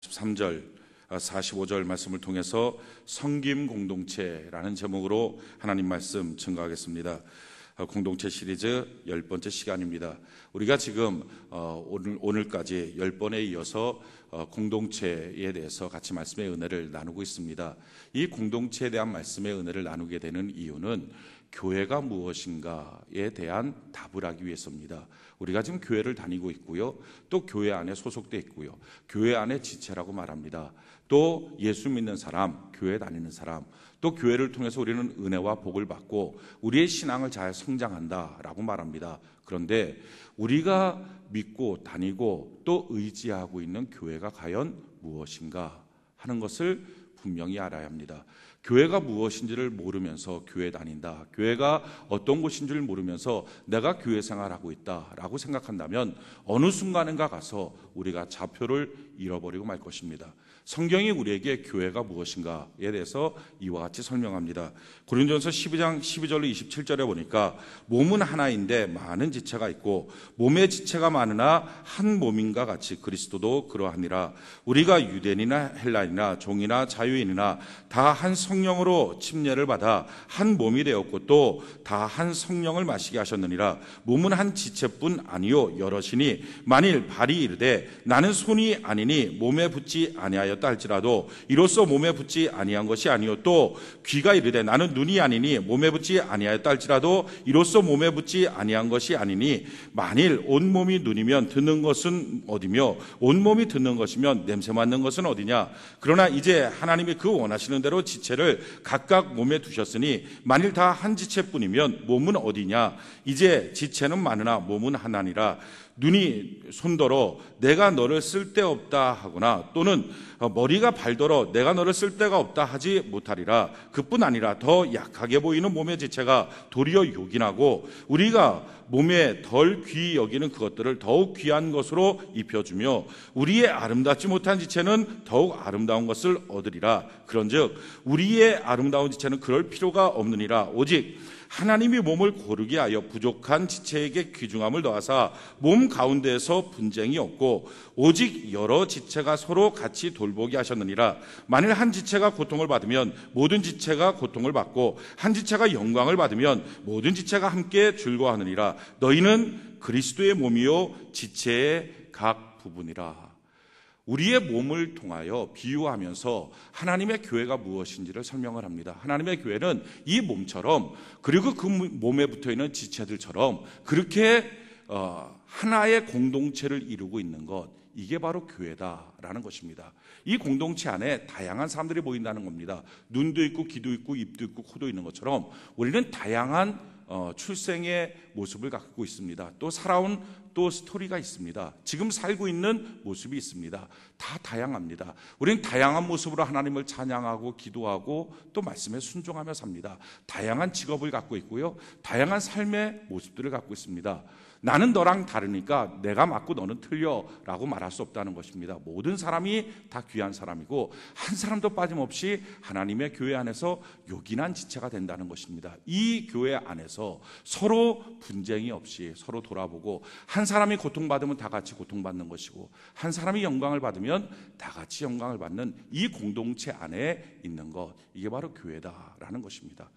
43절 45절 말씀을 통해서 섬김 공동체라는 제목으로 하나님 말씀 증거하겠습니다. 공동체 시리즈 10번째 시간입니다. 우리가 지금 오늘까지 10번에 이어서 공동체에 대해서 같이 말씀의 은혜를 나누고 있습니다. 이 공동체에 대한 말씀의 은혜를 나누게 되는 이유는 교회가 무엇인가에 대한 답을 하기 위해서입니다. 우리가 지금 교회를 다니고 있고요, 또 교회 안에 소속되어 있고요, 교회 안에 지체라고 말합니다. 또 예수 믿는 사람, 교회 다니는 사람, 또 교회를 통해서 우리는 은혜와 복을 받고 우리의 신앙을 잘 성장한다라고 말합니다. 그런데 우리가 믿고 다니고 또 의지하고 있는 교회가 과연 무엇인가 하는 것을 분명히 알아야 합니다. 교회가 무엇인지를 모르면서 교회 다닌다, 교회가 어떤 곳인지를 모르면서 내가 교회 생활하고 있다라고 생각한다면 어느 순간인가 가서 우리가 좌표를 잃어버리고 말 것입니다. 성경이 우리에게 교회가 무엇인가에 대해서 이와 같이 설명합니다. 고린도전서 12장 12절로 27절에 보니까 몸은 하나인데 많은 지체가 있고 몸의 지체가 많으나 한 몸인가 같이 그리스도도 그러하니라. 우리가 유대인이나 헬라인이나 종이나 자유인이나 다 한 성령으로 침례를 받아 한 몸이 되었고 또 다 한 성령을 마시게 하셨느니라. 몸은 한 지체뿐 아니요 여럿이니 만일 발이 이르되 나는 손이 아니니 몸에 붙지 아니하였다 할지라도 이로써 몸에 붙지 아니한 것이 아니요 또 귀가 이르되 나는 눈이 아니니 몸에 붙지 아니하였다 할지라도 이로써 몸에 붙지 아니한 것이 아니니 만일 온 몸이 눈이면 듣는 것은 어디며 온 몸이 듣는 것이면 냄새 맡는 것은 어디냐. 그러나 이제 하나님이 그 원하시는 대로 지체를 각각 몸에 두셨으니 만일 다 한 지체뿐이면 몸은 어디냐. 이제 지체는 많으나 몸은 하나니라. 눈이 손더러 내가 너를 쓸데없다 하거나 또는 머리가 발더러 내가 너를 쓸데가 없다 하지 못하리라. 그뿐 아니라 더 약하게 보이는 몸의 지체가 도리어 요긴하고 우리가 몸에 덜 귀히 여기는 그것들을 더욱 귀한 것으로 입혀주며 우리의 아름답지 못한 지체는 더욱 아름다운 것을 얻으리라. 그런즉 우리의 아름다운 지체는 그럴 필요가 없느니라. 오직 하나님이 몸을 고르게 하여 부족한 지체에게 귀중함을 더하사 몸 가운데에서 분쟁이 없고 오직 여러 지체가 서로 같이 돌보게 하셨느니라. 만일 한 지체가 고통을 받으면 모든 지체가 고통을 받고 한 지체가 영광을 받으면 모든 지체가 함께 즐거워하느니라. 너희는 그리스도의 몸이요 지체의 각 부분이라. 우리의 몸을 통하여 비유하면서 하나님의 교회가 무엇인지를 설명을 합니다. 하나님의 교회는 이 몸처럼 그리고 그 몸에 붙어있는 지체들처럼 그렇게 하나의 공동체를 이루고 있는 것, 이게 바로 교회다라는 것입니다. 이 공동체 안에 다양한 사람들이 모인다는 겁니다. 눈도 있고 귀도 있고 입도 있고 코도 있는 것처럼 우리는 다양한 출생의 모습을 갖고 있습니다. 또 살아온 또 스토리가 있습니다. 지금 살고 있는 모습이 있습니다. 다 다양합니다. 우리는 다양한 모습으로 하나님을 찬양하고 기도하고 또 말씀에 순종하며 삽니다. 다양한 직업을 갖고 있고요, 다양한 삶의 모습들을 갖고 있습니다. 나는 너랑 다르니까 내가 맞고 너는 틀려 라고 말할 수 없다는 것입니다. 모든 사람이 다 귀한 사람이고 한 사람도 빠짐없이 하나님의 교회 안에서 요긴한 지체가 된다는 것입니다. 이 교회 안에서 서로 분쟁이 없이 서로 돌아보고 한 사람이 고통받으면 다 같이 고통받는 것이고 한 사람이 영광을 받으면 다 같이 영광을 받는 이 공동체 안에 있는 것, 이게 바로 교회다라는 것입니다.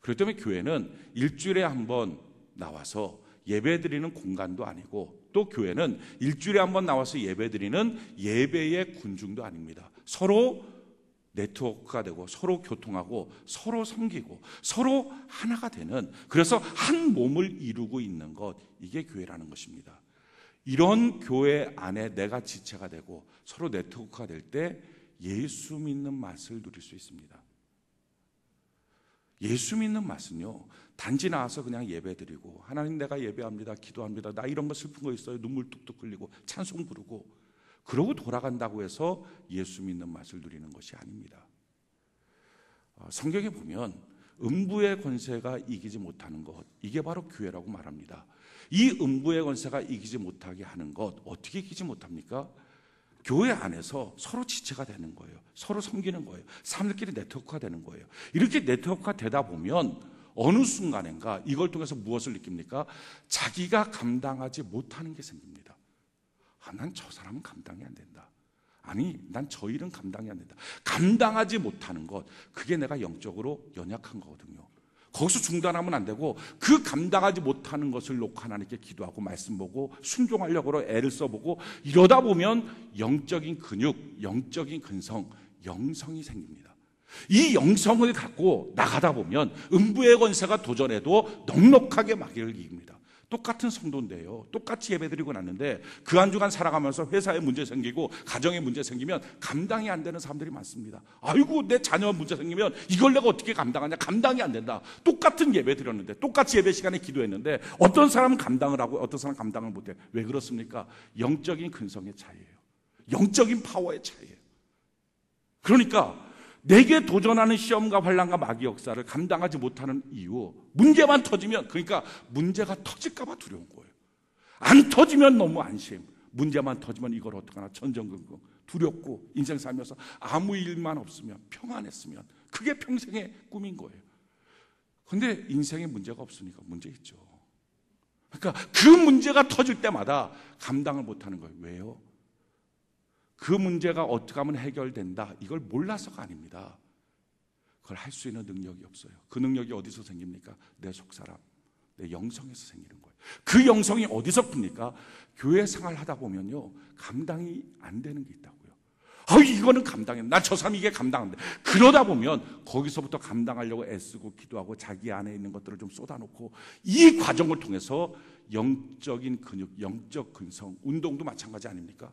그렇기 때문에 교회는 일주일에 한 번 나와서 예배드리는 공간도 아니고 또 교회는 일주일에 한 번 나와서 예배드리는 예배의 군중도 아닙니다. 서로 네트워크가 되고 서로 교통하고 서로 섬기고 서로 하나가 되는, 그래서 한 몸을 이루고 있는 것, 이게 교회라는 것입니다. 이런 교회 안에 내가 지체가 되고 서로 네트워크가 될 때 예수 믿는 맛을 누릴 수 있습니다. 예수 믿는 맛은요, 단지 나와서 그냥 예배드리고 하나님 내가 예배합니다, 기도합니다, 나 이런 거 슬픈 거 있어요, 눈물 뚝뚝 흘리고 찬송 부르고 그러고 돌아간다고 해서 예수 믿는 맛을 누리는 것이 아닙니다. 성경에 보면 음부의 권세가 이기지 못하는 것, 이게 바로 교회라고 말합니다. 이 음부의 권세가 이기지 못하게 하는 것, 어떻게 이기지 못합니까? 교회 안에서 서로 지체가 되는 거예요. 서로 섬기는 거예요. 사람들끼리 네트워크가 되는 거예요. 이렇게 네트워크가 되다 보면 어느 순간인가 이걸 통해서 무엇을 느낍니까? 자기가 감당하지 못하는 게 생깁니다. 난 저 사람은 감당이 안 된다. 아니, 난 저 일은 감당이 안 된다. 감당하지 못하는 것, 그게 내가 영적으로 연약한 거거든요. 거기서 중단하면 안 되고 그 감당하지 못하는 것을 놓고 하나님께 기도하고 말씀 보고 순종하려고 애를 써보고 이러다 보면 영적인 근육, 영적인 근성, 영성이 생깁니다. 이 영성을 갖고 나가다 보면 음부의 권세가 도전해도 넉넉하게 마귀를 이깁니다. 똑같은 성도인데요, 똑같이 예배드리고 났는데 그 한 주간 살아가면서 회사에 문제 생기고 가정에 문제 생기면 감당이 안 되는 사람들이 많습니다. 아이고, 내 자녀 문제 생기면 이걸 내가 어떻게 감당하냐, 감당이 안 된다. 똑같은 예배 드렸는데, 똑같이 예배 시간에 기도했는데 어떤 사람은 감당을 하고 어떤 사람은 감당을 못해. 왜 그렇습니까? 영적인 근성의 차이예요. 영적인 파워의 차이예요. 그러니까 내게 도전하는 시험과 환난과 마귀 역사를 감당하지 못하는 이유, 문제만 터지면, 그러니까 문제가 터질까 봐 두려운 거예요. 안 터지면 너무 안심, 문제만 터지면 이걸 어떡하나 전전긍긍, 두렵고 인생 살면서 아무 일만 없으면, 평안했으면, 그게 평생의 꿈인 거예요. 그런데 인생에 문제가 없으니까 문제 있죠. 그러니까 그 문제가 터질 때마다 감당을 못하는 거예요. 왜요? 그 문제가 어떻게 하면 해결된다, 이걸 몰라서가 아닙니다. 그걸 할 수 있는 능력이 없어요. 그 능력이 어디서 생깁니까? 내 속사람, 내 영성에서 생기는 거예요. 그 영성이 어디서 풉니까? 교회 생활 하다 보면요, 감당이 안 되는 게 있다고요. 이거는 감당해, 난 저 사람 이게 감당 안 돼. 그러다 보면 거기서부터 감당하려고 애쓰고 기도하고 자기 안에 있는 것들을 좀 쏟아놓고, 이 과정을 통해서 영적인 근육, 영적 근성, 운동도 마찬가지 아닙니까?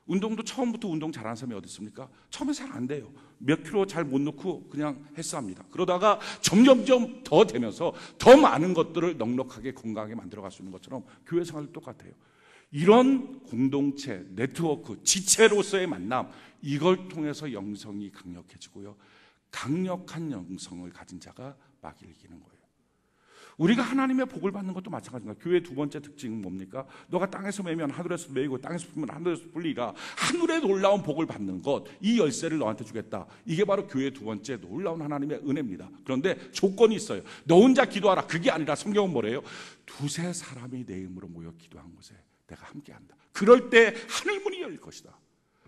운동도 처음부터 운동 잘하는 사람이 어디 있습니까? 처음에 잘 안 돼요. 몇 킬로 잘 못 넣고 그냥 헬스합니다. 그러다가 점점점 더 되면서 더 많은 것들을 넉넉하게 건강하게 만들어갈 수 있는 것처럼 교회 생활도 똑같아요. 이런 공동체, 네트워크, 지체로서의 만남, 이걸 통해서 영성이 강력해지고요, 강력한 영성을 가진 자가 마귀를 이기는 거예요. 우리가 하나님의 복을 받는 것도 마찬가지입니다. 교회의 두 번째 특징은 뭡니까? 너가 땅에서 매면 하늘에서 매이고 땅에서 풀면 하늘에서 풀리라. 하늘의 놀라운 복을 받는 것, 이 열쇠를 너한테 주겠다. 이게 바로 교회의 두 번째 놀라운 하나님의 은혜입니다. 그런데 조건이 있어요. 너 혼자 기도하라. 그게 아니라 성경은 뭐래요? 두세 사람이 내 이름으로 모여 기도한 곳에 내가 함께한다. 그럴 때 하늘문이 열릴 것이다.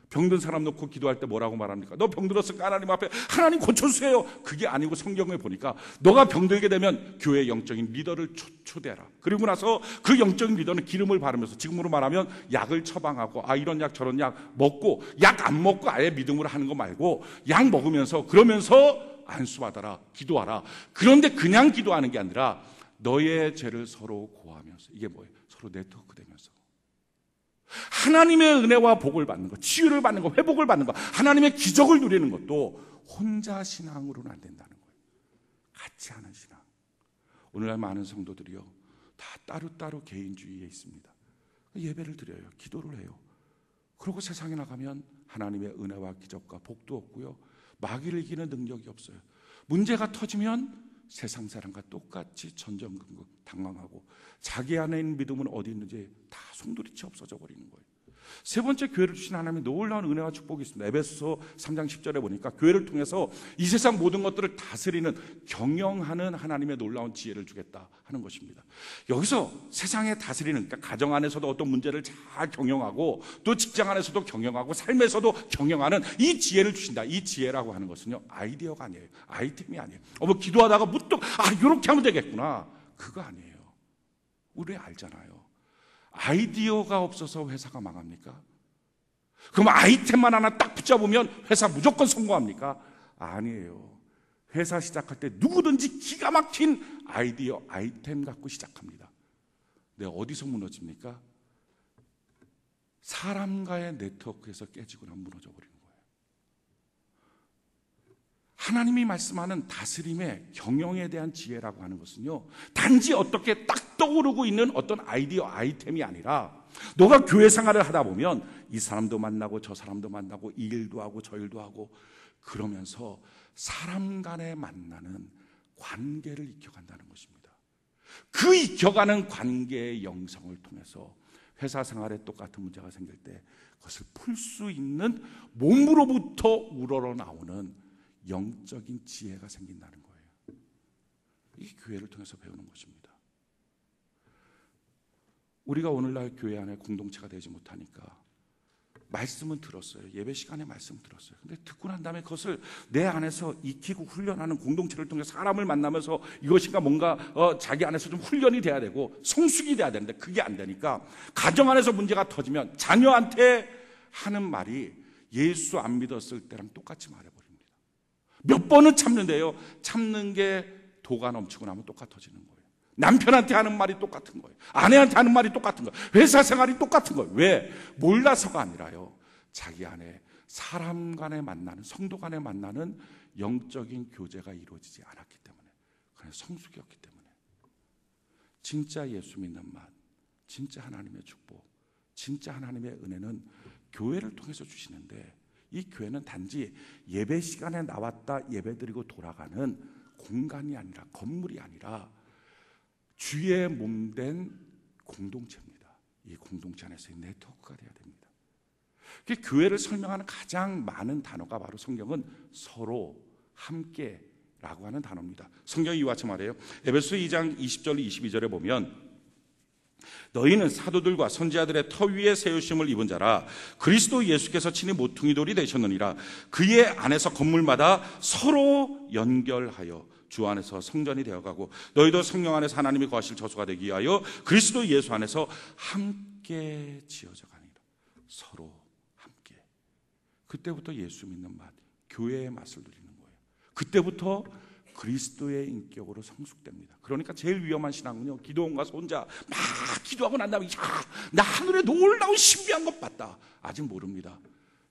병든 사람 놓고 기도할 때 뭐라고 말합니까? 너 병들었으니까 하나님 앞에 하나님 고쳐주세요. 그게 아니고 성경을 보니까 너가 병들게 되면 교회 영적인 리더를 초대해라. 그리고 나서 그 영적인 리더는 기름을 바르면서, 지금으로 말하면 약을 처방하고, 이런 약 저런 약 먹고, 약 안 먹고 아예 믿음으로 하는 거 말고 약 먹으면서, 그러면서 안수받아라, 기도하라. 그런데 그냥 기도하는 게 아니라 너의 죄를 서로 고하면서, 이게 뭐예요? 서로 네트워크 되면서 하나님의 은혜와 복을 받는 것, 치유를 받는 것, 회복을 받는 것, 하나님의 기적을 누리는 것도 혼자 신앙으로는 안 된다는 거예요. 같이 하는 신앙. 오늘날 많은 성도들이요, 다 따로따로 개인주의에 있습니다. 예배를 드려요, 기도를 해요. 그러고 세상에 나가면 하나님의 은혜와 기적과 복도 없고요, 마귀를 이기는 능력이 없어요. 문제가 터지면 세상 사람과 똑같이 전전긍긍 당황하고 자기 안에 있는 믿음은 어디 있는지 다 송두리째 없어져 버리는 거예요. 세 번째, 교회를 주신 하나님의 놀라운 은혜와 축복이 있습니다. 에베소서 3장 10절에 보니까 교회를 통해서 이 세상 모든 것들을 다스리는, 경영하는 하나님의 놀라운 지혜를 주겠다 하는 것입니다. 여기서 세상에 다스리는, 그러니까 가정 안에서도 어떤 문제를 잘 경영하고, 또 직장 안에서도 경영하고, 삶에서도 경영하는 이 지혜를 주신다. 이 지혜라고 하는 것은요, 아이디어가 아니에요. 아이템이 아니에요. 뭐 기도하다가 문득 이렇게 하면 되겠구나, 그거 아니에요. 우리 알잖아요. 아이디어가 없어서 회사가 망합니까? 그럼 아이템만 하나 딱 붙잡으면 회사 무조건 성공합니까? 아니에요. 회사 시작할 때 누구든지 기가 막힌 아이디어, 아이템 갖고 시작합니다. 근데 어디서 무너집니까? 사람과의 네트워크에서 깨지고 나면 무너져 버리는 거예요. 하나님이 말씀하는 다스림의 경영에 대한 지혜라고 하는 것은요, 단지 어떻게 딱 떠오르고 있는 어떤 아이디어, 아이템이 아니라, 너가 교회 생활을 하다 보면 이 사람도 만나고 저 사람도 만나고 이 일도 하고 저 일도 하고, 그러면서 사람 간에 만나는 관계를 익혀간다는 것입니다. 그 익혀가는 관계의 영성을 통해서 회사 생활에 똑같은 문제가 생길 때 그것을 풀 수 있는, 몸으로부터 우러러 나오는 영적인 지혜가 생긴다는 거예요. 이게 교회를 통해서 배우는 것입니다. 우리가 오늘날 교회 안에 공동체가 되지 못하니까 말씀은 들었어요. 예배 시간에 말씀 들었어요. 근데 듣고 난 다음에 그것을 내 안에서 익히고 훈련하는 공동체를 통해 사람을 만나면서 이것인가 뭔가 자기 안에서 좀 훈련이 돼야 되고 성숙이 돼야 되는데 그게 안 되니까 가정 안에서 문제가 터지면 자녀한테 하는 말이 예수 안 믿었을 때랑 똑같이 말해버립니다. 몇 번은 참는데요, 참는 게 도가 넘치고 나면 똑같아지는 거예요. 남편한테 하는 말이 똑같은 거예요. 아내한테 하는 말이 똑같은 거예요. 회사 생활이 똑같은 거예요. 왜? 몰라서가 아니라요, 자기 안에 사람 간에 만나는, 성도 간에 만나는 영적인 교제가 이루어지지 않았기 때문에, 그냥 성숙이었기 때문에. 진짜 예수 믿는 맛, 진짜 하나님의 축복, 진짜 하나님의 은혜는 교회를 통해서 주시는데, 이 교회는 단지 예배 시간에 나왔다 예배드리고 돌아가는 공간이 아니라, 건물이 아니라 주의 몸된 공동체입니다. 이 공동체 안에서의 네트워크가 되어야 됩니다. 교회를 설명하는 가장 많은 단어가 바로 성경은 서로, 함께라고 하는 단어입니다. 성경이 이와 같이 말해요. 에베소 2장 20절 22절에 보면, 너희는 사도들과 선지자들의 터 위에 세우심을 입은 자라. 그리스도 예수께서 친히 모퉁이 돌이 되셨느니라. 그의 안에서 건물마다 서로 연결하여 주 안에서 성전이 되어가고, 너희도 성령 안에서 하나님이 거하실 저수가 되기 위하여 그리스도 예수 안에서 함께 지어져 가니라. 서로 함께. 그때부터 예수 믿는 맛, 교회의 맛을 누리는 거예요. 그때부터 그리스도의 인격으로 성숙됩니다. 그러니까 제일 위험한 신앙은요, 기도원 가서 혼자 막 기도하고 난 다음에 나 하늘에 놀라운 신비한 것 봤다. 아직 모릅니다.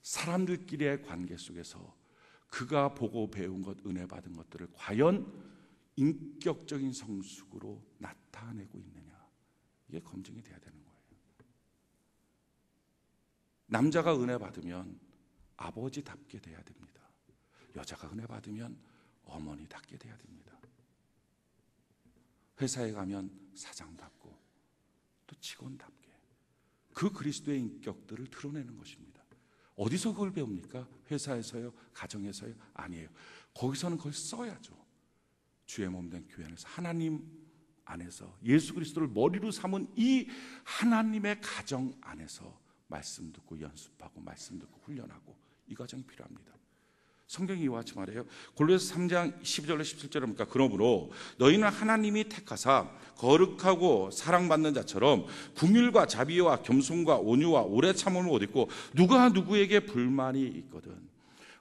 사람들끼리의 관계 속에서 그가 보고 배운 것, 은혜 받은 것들을 과연 인격적인 성숙으로 나타내고 있느냐, 이게 검증이 돼야 되는 거예요. 남자가 은혜 받으면 아버지답게 돼야 됩니다. 여자가 은혜 받으면 어머니답게 돼야 됩니다. 회사에 가면 사장답고 또 직원답게 그 그리스도의 인격들을 드러내는 것입니다. 어디서 그걸 배웁니까? 회사에서요? 가정에서요? 아니에요. 거기서는 그걸 써야죠. 주의 몸된 교회 안에서, 하나님 안에서 예수 그리스도를 머리로 삼은 이 하나님의 가정 안에서 말씀 듣고 연습하고 말씀 듣고 훈련하고, 이 과정이 필요합니다. 성경이 이와 같이 말해요. 골로새 3장 12절로 17절에 보니까, 그러므로 너희는 하나님이 택하사 거룩하고 사랑받는 자처럼 긍휼과 자비와 겸손과 온유와 오래 참음을 못 잊고 누가 누구에게 불만이 있거든.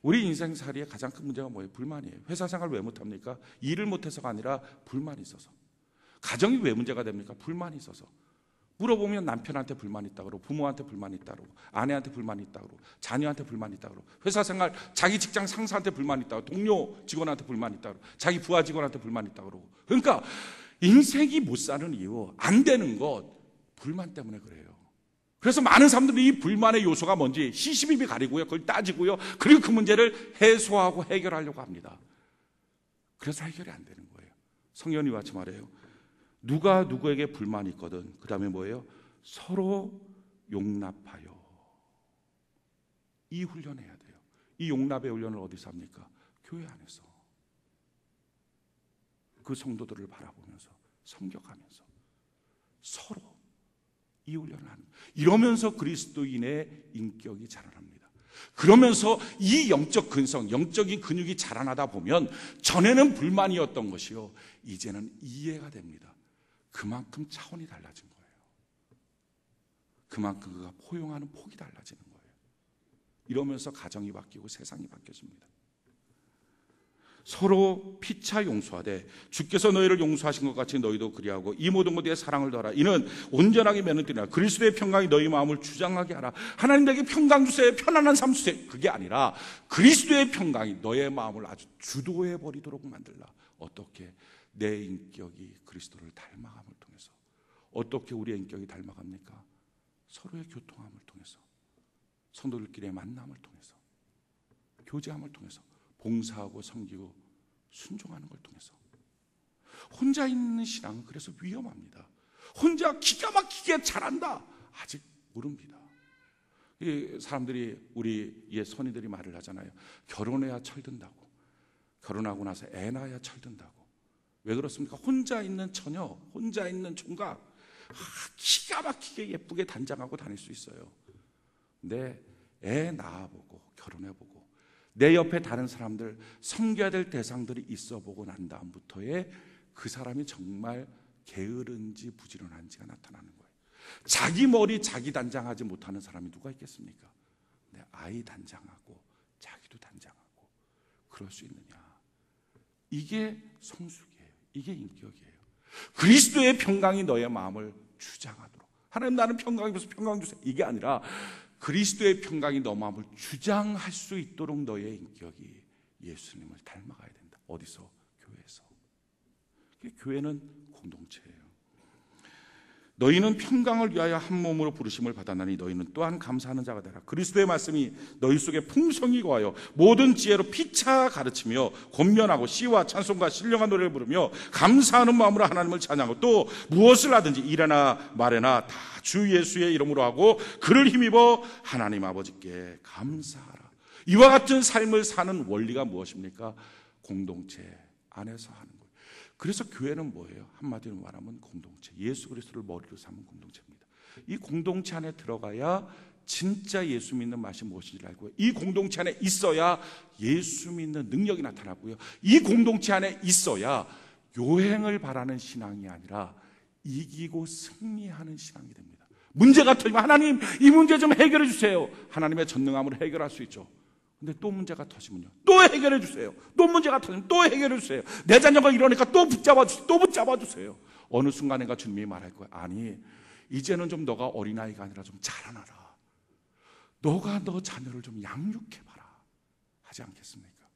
우리 인생살이의 가장 큰 문제가 뭐예요? 불만이에요. 회사 생활 왜 못합니까? 일을 못해서가 아니라 불만이 있어서. 가정이 왜 문제가 됩니까? 불만이 있어서. 물어보면 남편한테 불만이 있다고 그러고, 부모한테 불만이 있다고 그러고, 아내한테 불만이 있다고 그러고, 자녀한테 불만이 있다고 그러고, 회사 생활 자기 직장 상사한테 불만이 있다고, 동료 직원한테 불만이 있다고 그러고, 자기 부하 직원한테 불만이 있다고 그러고. 그러니까 인생이 못 사는 이유, 안 되는 것, 불만 때문에 그래요. 그래서 많은 사람들이 이 불만의 요소가 뭔지 시시비비 가리고요, 그걸 따지고요, 그리고 그 문제를 해소하고 해결하려고 합니다. 그래서 해결이 안 되는 거예요. 성경이 같이 말해요. 누가 누구에게 불만이 있거든, 그 다음에 뭐예요? 서로 용납하여. 이 훈련해야 돼요. 이 용납의 훈련을 어디서 합니까? 교회 안에서. 그 성도들을 바라보면서, 섬겨가면서 서로 이 훈련을 하는. 이러면서 그리스도인의 인격이 자라납니다. 그러면서 이 영적 근성, 영적인 근육이 자라나다 보면 전에는 불만이었던 것이요, 이제는 이해가 됩니다. 그만큼 차원이 달라진 거예요. 그만큼 그가 포용하는 폭이 달라지는 거예요. 이러면서 가정이 바뀌고 세상이 바뀌어집니다. 서로 피차 용서하되 주께서 너희를 용서하신 것 같이 너희도 그리하고 이 모든 것에 사랑을 더하라. 이는 온전하게 면허되라. 그리스도의 평강이 너희 마음을 주장하게 하라. 하나님에게 평강 주세요, 편안한 삶 주세요, 그게 아니라 그리스도의 평강이 너의 마음을 아주 주도해 버리도록 만들라. 어떻게? 내 인격이 그리스도를 닮아감을 통해서. 어떻게 우리의 인격이 닮아갑니까? 서로의 교통함을 통해서, 성도들끼리의 만남을 통해서, 교제함을 통해서, 봉사하고 섬기고 순종하는 걸 통해서. 혼자 있는 신앙은 그래서 위험합니다. 혼자 기가 막히게 잘한다, 아직 모릅니다. 사람들이, 우리의 선의들이 말을 하잖아요. 결혼해야 철든다고, 결혼하고 나서 애 낳아야 철든다고. 왜 그렇습니까? 혼자 있는 처녀, 혼자 있는 총각, 기가 막히게 예쁘게 단장하고 다닐 수 있어요. 근데 애 낳아보고 결혼해보고 내 옆에 다른 사람들 섬겨야 될 대상들이 있어보고 난 다음부터의 그 사람이 정말 게으른지 부지런한지가 나타나는 거예요. 자기 머리 자기 단장하지 못하는 사람이 누가 있겠습니까? 내 아이 단장하고 자기도 단장하고 그럴 수 있느냐. 이게 성숙이에요. 이게 인격이에요. 그리스도의 평강이 너의 마음을 주장하도록. 하나님 나는 평강 입어서 평강 주세요. 이게 아니라 그리스도의 평강이 너 마음을 주장할 수 있도록 너의 인격이 예수님을 닮아가야 된다. 어디서? 교회에서. 교회는 공동체예요. 너희는 평강을 위하여 한 몸으로 부르심을 받았나니 너희는 또한 감사하는 자가 되라. 그리스도의 말씀이 너희 속에 풍성히 거하여 모든 지혜로 피차 가르치며 권면하고 시와 찬송과 신령한 노래를 부르며 감사하는 마음으로 하나님을 찬양하고 또 무엇을 하든지 일에나 말에나 다 주 예수의 이름으로 하고 그를 힘입어 하나님 아버지께 감사하라. 이와 같은 삶을 사는 원리가 무엇입니까? 공동체 안에서 하는 거예요. 그래서 교회는 뭐예요? 한마디로 말하면 공동체. 예수 그리스도를 머리로 삼은 공동체입니다. 이 공동체 안에 들어가야 진짜 예수 믿는 맛이 무엇인지를 알고요. 이 공동체 안에 있어야 예수 믿는 능력이 나타나고요. 이 공동체 안에 있어야 요행을 바라는 신앙이 아니라 이기고 승리하는 신앙이 됩니다. 문제가 터지면 하나님 이 문제 좀 해결해 주세요. 하나님의 전능함으로 해결할 수 있죠. 근데 또 문제가 터지면요, 또 해결해 주세요. 또 문제가 터지면 또 해결해 주세요. 내 자녀가 이러니까 또 붙잡아 주세요. 또 붙잡아 주세요. 어느 순간인가 주님이 말할 거예요. 아니, 이제는 좀 너가 어린아이가 아니라 좀 자라나라. 너가 너 자녀를 좀 양육해봐라. 하지 않겠습니까?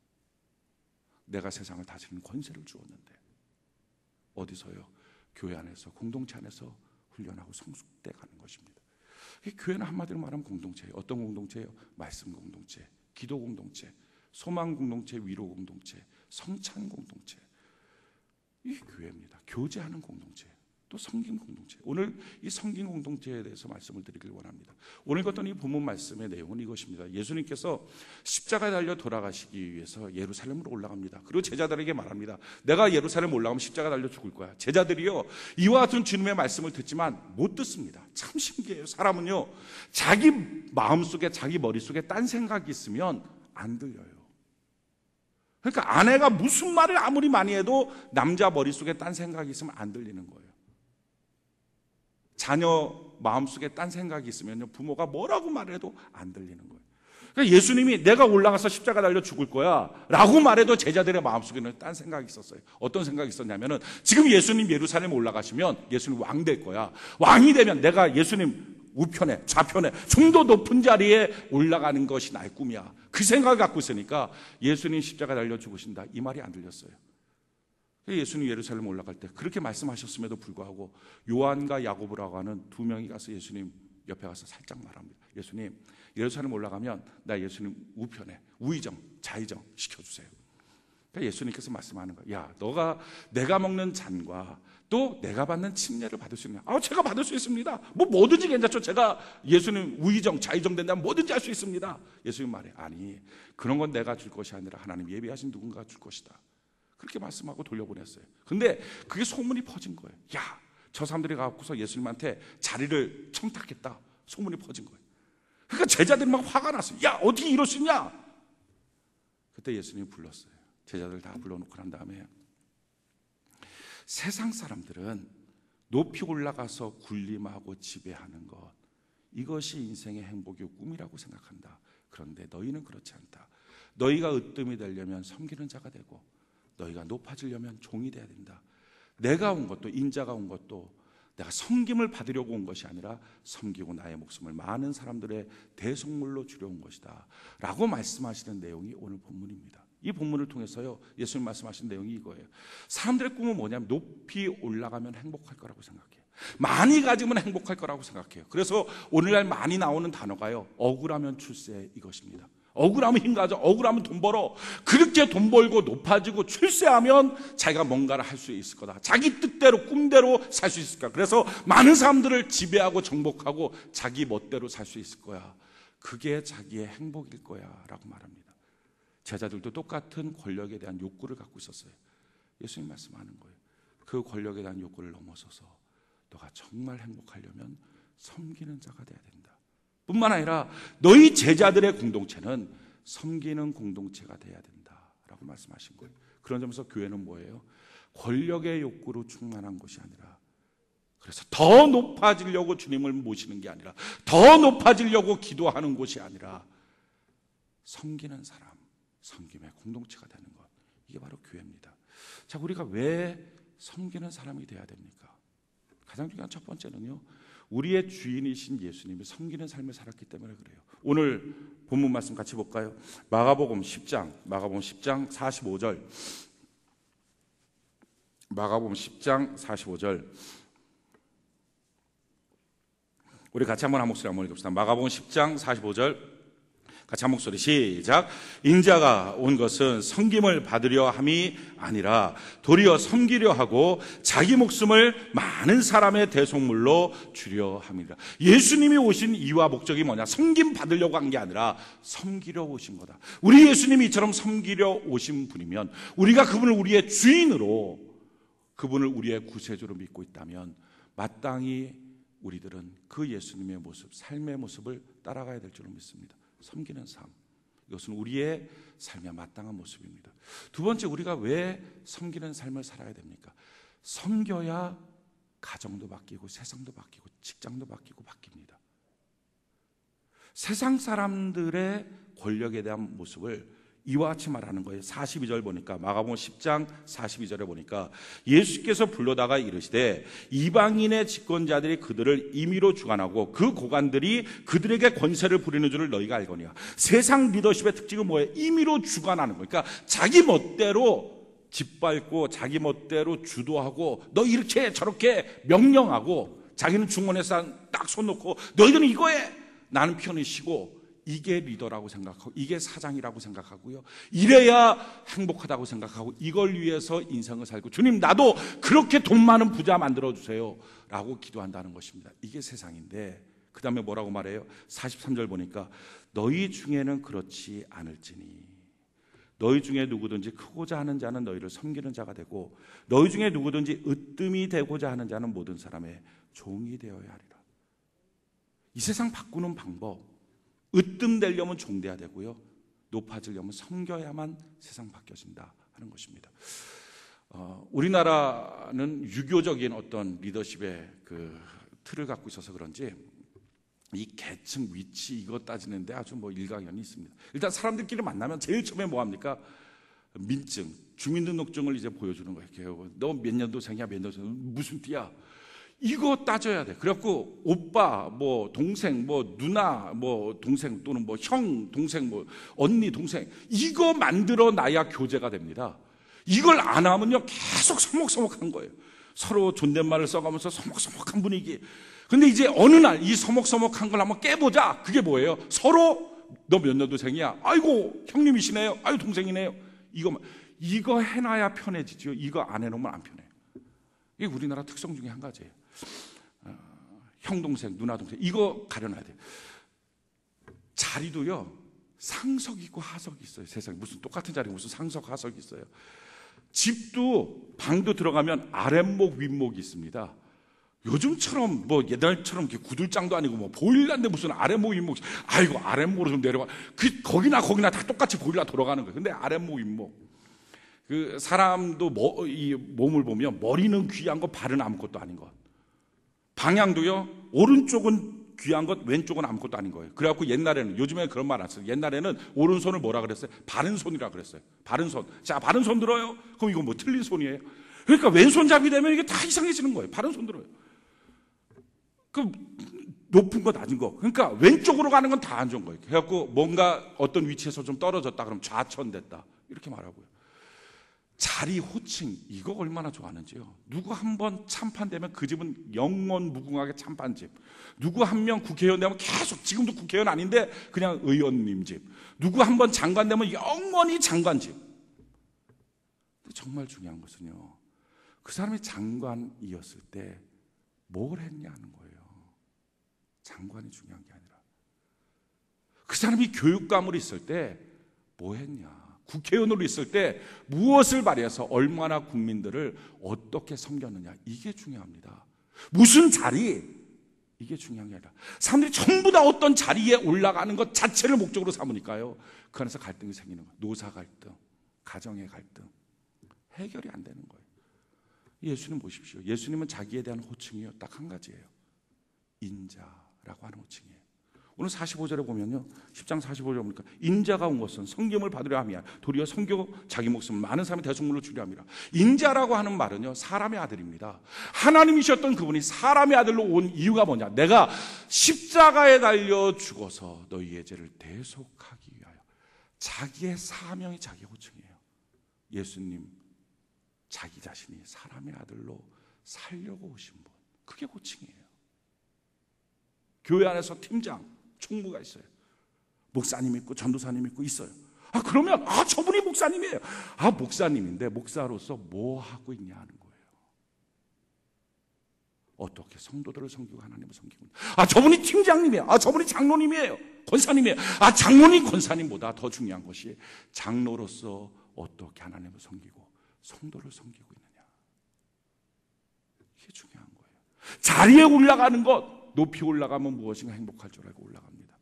내가 세상을 다스리는 권세를 주었는데 어디서요? 교회 안에서, 공동체 안에서 훈련하고 성숙돼 가는 것입니다. 교회는 한마디로 말하면 공동체예요. 어떤 공동체예요? 말씀 공동체, 기도 공동체, 소망 공동체, 위로 공동체, 성찬 공동체. 이게 교회입니다. 교제하는 공동체, 또 섬김 공동체. 오늘 이 섬김 공동체에 대해서 말씀을 드리길 원합니다. 오늘 읽었던 이 본문 말씀의 내용은 이것입니다. 예수님께서 십자가에 달려 돌아가시기 위해서 예루살렘으로 올라갑니다. 그리고 제자들에게 말합니다. 내가 예루살렘 올라가면 십자가 달려 죽을 거야. 제자들이요, 이와 같은 주님의 말씀을 듣지만 못 듣습니다. 참 신기해요. 사람은요, 자기 마음속에, 자기 머릿속에 딴 생각이 있으면 안 들려요. 그러니까 아내가 무슨 말을 아무리 많이 해도 남자 머릿속에 딴 생각이 있으면 안 들리는 거예요. 자녀 마음속에 딴 생각이 있으면 부모가 뭐라고 말해도 안 들리는 거예요. 그러니까 예수님이 내가 올라가서 십자가 달려 죽을 거야 라고 말해도 제자들의 마음속에는 딴 생각이 있었어요. 어떤 생각이 있었냐면은 지금 예수님 예루살렘 올라가시면 예수님 왕 될 거야. 왕이 되면 내가 예수님 우편에, 좌편에 좀 더 높은 자리에 올라가는 것이 나의 꿈이야. 그 생각을 갖고 있으니까 예수님 십자가 달려 죽으신다, 이 말이 안 들렸어요. 예수님 예루살렘 올라갈 때 그렇게 말씀하셨음에도 불구하고 요한과 야고보라고 하는 두 명이 가서 예수님 옆에 가서 살짝 말합니다. 예수님, 예루살렘 올라가면 나 예수님 우편에 우의정, 좌의정 시켜주세요. 그러니까 예수님께서 말씀하는 거예요. 야, 너가 내가 먹는 잔과 또 내가 받는 침례를 받을 수 있냐? 제가 받을 수 있습니다. 뭐든지 괜찮죠. 제가 예수님 우의정, 좌의정 된다면 뭐든지 할 수 있습니다. 예수님 말해, 아니, 그런 건 내가 줄 것이 아니라 하나님 예비하신 누군가가 줄 것이다. 그렇게 말씀하고 돌려보냈어요. 근데 그게 소문이 퍼진 거예요. 야, 저 사람들이 가고서 예수님한테 자리를 청탁했다. 소문이 퍼진 거예요. 그러니까 제자들이 막 화가 났어요. 야, 어떻게 이럴 수 있냐? 그때 예수님이 불렀어요. 제자들 다 불러놓고 난 다음에 세상 사람들은 높이 올라가서 군림하고 지배하는 것, 이것이 인생의 행복의 꿈이라고 생각한다. 그런데 너희는 그렇지 않다. 너희가 으뜸이 되려면 섬기는 자가 되고 너희가 높아지려면 종이 돼야 된다. 내가 온 것도, 인자가 온 것도 내가 섬김을 받으려고 온 것이 아니라 섬기고 나의 목숨을 많은 사람들의 대속물로 주려 온 것이다 라고 말씀하시는 내용이 오늘 본문입니다. 이 본문을 통해서요, 예수님 말씀하신 내용이 이거예요. 사람들의 꿈은 뭐냐면 높이 올라가면 행복할 거라고 생각해요. 많이 가지면 행복할 거라고 생각해요. 그래서 오늘날 많이 나오는 단어가요, 억울하면 출세, 이것입니다. 억울하면 힘 가져, 억울하면 돈 벌어. 그렇게 돈 벌고 높아지고 출세하면 자기가 뭔가를 할 수 있을 거다. 자기 뜻대로, 꿈대로 살 수 있을 거야. 그래서 많은 사람들을 지배하고 정복하고 자기 멋대로 살 수 있을 거야. 그게 자기의 행복일 거야 라고 말합니다. 제자들도 똑같은 권력에 대한 욕구를 갖고 있었어요. 예수님 말씀하는 거예요. 그 권력에 대한 욕구를 넘어서서 너가 정말 행복하려면 섬기는 자가 돼야 된다. 뿐만 아니라 너희 제자들의 공동체는 섬기는 공동체가 돼야 된다라고 말씀하신 거예요. 그런 점에서 교회는 뭐예요? 권력의 욕구로 충만한 것이 아니라, 그래서 더 높아지려고 주님을 모시는 게 아니라, 더 높아지려고 기도하는 곳이 아니라 섬기는 사람, 섬김의 공동체가 되는 것, 이게 바로 교회입니다. 자, 우리가 왜 섬기는 사람이 돼야 됩니까? 가장 중요한 첫 번째는요, 우리의 주인이신 예수님이 섬기는 삶을 살았기 때문에 그래요. 오늘 본문 말씀 같이 볼까요? 마가복음 10장 45절. 마가복음 10장 45절. 우리 같이 한번 목소리 한번 읽읍시다. 마가복음 10장 45절. 같이 한 목소리 시작. 인자가 온 것은 섬김을 받으려 함이 아니라 도리어 섬기려 하고 자기 목숨을 많은 사람의 대속물로 주려 함이라. 예수님이 오신 이유와 목적이 뭐냐? 섬김 받으려고 한 게 아니라 섬기려 오신 거다. 우리 예수님이 이처럼 섬기려 오신 분이면, 우리가 그분을 우리의 주인으로, 그분을 우리의 구세주로 믿고 있다면 마땅히 우리들은 그 예수님의 모습, 삶의 모습을 따라가야 될 줄로 믿습니다. 섬기는 삶, 이것은 우리의 삶의 마땅한 모습입니다. 두 번째, 우리가 왜 섬기는 삶을 살아야 됩니까? 섬겨야 가정도 바뀌고 세상도 바뀌고 직장도 바뀌고 바뀝니다. 세상 사람들의 권력에 대한 모습을 이와 같이 말하는 거예요. 42절 보니까, 마가복음 10장 42절에 보니까 예수께서 불러다가 이르시되 이방인의 집권자들이 그들을 임의로 주관하고 그 고관들이 그들에게 권세를 부리는 줄을 너희가 알거니와. 세상 리더십의 특징은 뭐예요? 임의로 주관하는 거예요. 그러니까 자기 멋대로 짓밟고 자기 멋대로 주도하고, 너 이렇게 해 저렇게 명령하고, 자기는 중원에서 딱 손 놓고 너희들은 이거에 나는 편히 쉬고, 이게 리더라고 생각하고, 이게 사장이라고 생각하고요, 이래야 행복하다고 생각하고, 이걸 위해서 인생을 살고, 주님 나도 그렇게 돈 많은 부자 만들어주세요 라고 기도한다는 것입니다. 이게 세상인데, 그 다음에 뭐라고 말해요? 43절 보니까 너희 중에는 그렇지 않을지니 너희 중에 누구든지 크고자 하는 자는 너희를 섬기는 자가 되고, 너희 중에 누구든지 으뜸이 되고자 하는 자는 모든 사람의 종이 되어야 하리라. 이 세상 바꾸는 방법, 으뜸 되려면 종돼야 되고요, 높아지려면 섬겨야만 세상 바뀌어진다 하는 것입니다. 우리나라는 유교적인 어떤 리더십의 그 틀을 갖고 있어서 그런지 이 계층 위치 이거 따지는데 아주 일가견이 있습니다. 일단 사람들끼리 만나면 제일 처음에 뭐 합니까? 민증, 주민등록증을 이제 보여주는 거예요. 너 몇 년도생이야, 몇 년도생, 무슨 띠야? 이거 따져야 돼. 그래갖고 오빠, 동생, 누나, 동생 또는 형, 동생, 언니, 동생, 이거 만들어 놔야 교제가 됩니다. 이걸 안 하면요 계속 서먹서먹한 거예요. 서로 존댓말을 써가면서 서먹서먹한 분위기. 근데 이제 어느 날 이 서먹서먹한 걸 한번 깨보자. 그게 뭐예요? 서로 너 몇 년도생이야? 아이고 형님이시네요. 아이고 동생이네요. 이거 해놔야 편해지죠. 이거 안 해놓으면 안 편해요. 이게 우리나라 특성 중에 한 가지예요. 형 동생, 누나 동생, 이거 가려놔야 돼요. 자리도요 상석이 있고 하석이 있어요. 세상에 무슨 똑같은 자리에 무슨 상석 하석이 있어요. 집도 방도 들어가면 아랫목 윗목이 있습니다. 요즘처럼 옛날처럼 이렇게 구들장도 아니고 보일러인데 무슨 아랫목 윗목, 아이고 아랫목으로 좀 내려가. 거기나 다 똑같이 보일러 돌아가는 거예요. 근데 아랫목 윗목, 그 사람도 이 몸을 보면 머리는 귀한 것, 발은 아무것도 아닌 것. 방향도요 오른쪽은 귀한 것, 왼쪽은 아무것도 아닌 거예요. 그래갖고 옛날에는, 요즘에 그런 말 안 써요. 옛날에는 오른손을 뭐라 그랬어요? 바른 손이라 그랬어요. 바른 손. 자, 바른 손 들어요. 그럼 이거 틀린 손이에요? 그러니까 왼손잡이 되면 이게 다 이상해지는 거예요. 바른 손 들어요. 그 높은 거 낮은 거, 그러니까 왼쪽으로 가는 건 다 안 좋은 거예요. 그래갖고 뭔가 어떤 위치에서 좀 떨어졌다 그러면 좌천됐다 이렇게 말하고요. 자리 호칭, 이거 얼마나 좋아하는지요. 누구 한번 참판되면 그 집은 영원 무궁하게 참판집. 누구 한 명 국회의원 되면 계속, 지금도 국회의원 아닌데 그냥 의원님 집. 누구 한번 장관 되면 영원히 장관집. 근데 정말 중요한 것은요, 그 사람이 장관이었을 때 뭘 했냐는 거예요. 장관이 중요한 게 아니라 그 사람이 교육감으로 있을 때 뭐 했냐, 국회의원으로 있을 때 무엇을 발휘해서 얼마나 국민들을 어떻게 섬겼느냐, 이게 중요합니다. 무슨 자리, 이게 중요한 게 아니라 사람들이 전부 다 어떤 자리에 올라가는 것 자체를 목적으로 삼으니까요, 그 안에서 갈등이 생기는 거예요. 노사 갈등, 가정의 갈등, 해결이 안 되는 거예요. 예수님 보십시오. 예수님은 자기에 대한 호칭이요, 딱 한 가지예요. 인자라고 하는 호칭이에요. 오늘 45절에 보면요, 10장 45절에 보니까 인자가 온 것은 섬김을 받으려 함이야 도리어 섬겨 자기 목숨을 많은 사람의 대속물로 주려 함이라. 인자라고 하는 말은요, 사람의 아들입니다. 하나님이셨던 그분이 사람의 아들로 온 이유가 뭐냐? 내가 십자가에 달려 죽어서 너희의 죄를 대속하기 위하여. 자기의 사명이 자기 호칭이에요. 예수님 자기 자신이 사람의 아들로 살려고 오신 분, 그게 호칭이에요. 교회 안에서 팀장, 총무가 있어요. 목사님 있고 전도사님 있고 있어요. 그러면 저분이 목사님이에요. 목사님인데 목사로서 뭐 하고 있냐 하는 거예요. 어떻게 성도들을 섬기고 하나님을 섬기고. 저분이 팀장님이에요. 저분이 장로님이에요. 권사님이에요. 장로님 권사님보다 더 중요한 것이 장로로서 어떻게 하나님을 섬기고 성도를 섬기고 있느냐. 이게 중요한 거예요. 자리에 올라가는 것, 높이 올라가면 무엇인가 행복할 줄 알고 올라갑니다.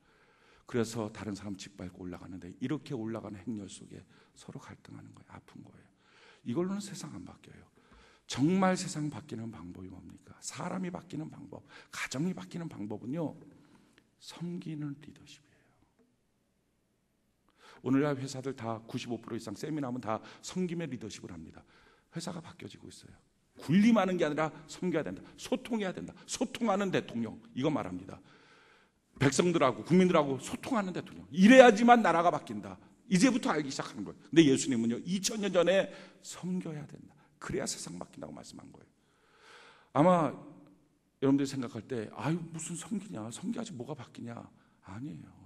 그래서 다른 사람 짓밟고 올라가는데, 이렇게 올라가는 행렬 속에 서로 갈등하는 거예요. 아픈 거예요. 이걸로는 세상 안 바뀌어요. 정말 세상 바뀌는 방법이 뭡니까? 사람이 바뀌는 방법, 가정이 바뀌는 방법은요, 섬기는 리더십이에요. 오늘날 회사들 다 95% 이상 세미나하면 다 섬김의 리더십을 합니다. 회사가 바뀌어지고 있어요. 군림하는 게 아니라 섬겨야 된다. 소통해야 된다. 소통하는 대통령, 이거 말합니다. 백성들하고 국민들하고 소통하는 대통령, 이래야지만 나라가 바뀐다. 이제부터 알기 시작하는 거예요. 근데 예수님은요, 2000년 전에 섬겨야 된다. 그래야 세상 바뀐다고 말씀한 거예요. 아마 여러분들이 생각할 때 무슨 섬기냐, 섬겨야지 뭐가 바뀌냐. 아니에요.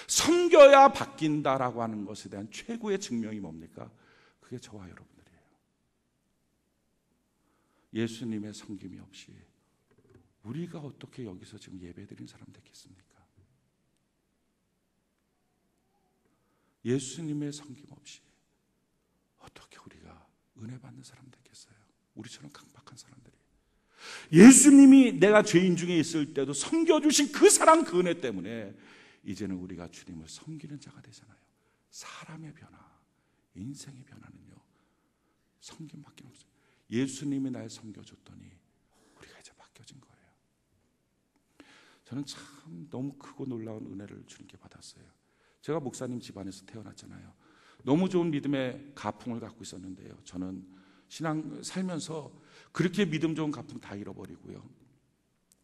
섬겨야 바뀐다라고 하는 것에 대한 최고의 증명이 뭡니까? 그게 저와 여러분들이에요. 예수님의 섬김이 없이 우리가 어떻게 여기서 지금 예배드린 사람 되겠습니까? 예수님의 섬김 없이 어떻게 우리가 은혜 받는 사람 되겠어요? 우리처럼 강박한 사람들이. 예수님이 내가 죄인 중에 있을 때도 섬겨주신 그 사랑, 그 은혜 때문에 이제는 우리가 주님을 섬기는 자가 되잖아요. 사람의 변화, 인생의 변화는요, 섬김밖에 없어요. 예수님이 날 섬겨줬더니 우리가 이제 바뀌어진 거예요. 저는 참 너무 크고 놀라운 은혜를 주님께 받았어요. 제가 목사님 집안에서 태어났잖아요. 너무 좋은 믿음의 가풍을 갖고 있었는데요, 저는 신앙 살면서 그렇게 믿음 좋은 가풍 다 잃어버리고요,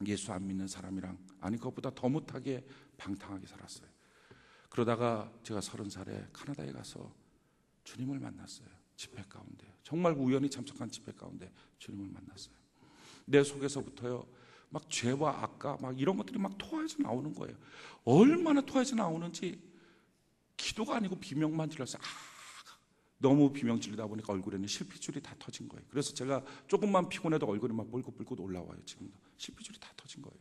예수 안 믿는 사람이랑, 그것보다 더 못하게 방탕하게 살았어요. 그러다가 제가 30살에 카나다에 가서 주님을 만났어요. 집회 가운데, 정말 우연히 참석한 집회 가운데 주님을 만났어요. 내 속에서부터요, 막 죄와 악과 막 이런 것들이 막 토해져 나오는 거예요. 얼마나 토해져 나오는지, 기도가 아니고 비명만 질렀어요. 너무 비명 지르다 보니까 얼굴에는 실핏줄이 다 터진 거예요. 그래서 제가 조금만 피곤해도 얼굴이 막 뿔긋뿔긋 올라와요. 지금도 실핏줄이 다 터진 거예요.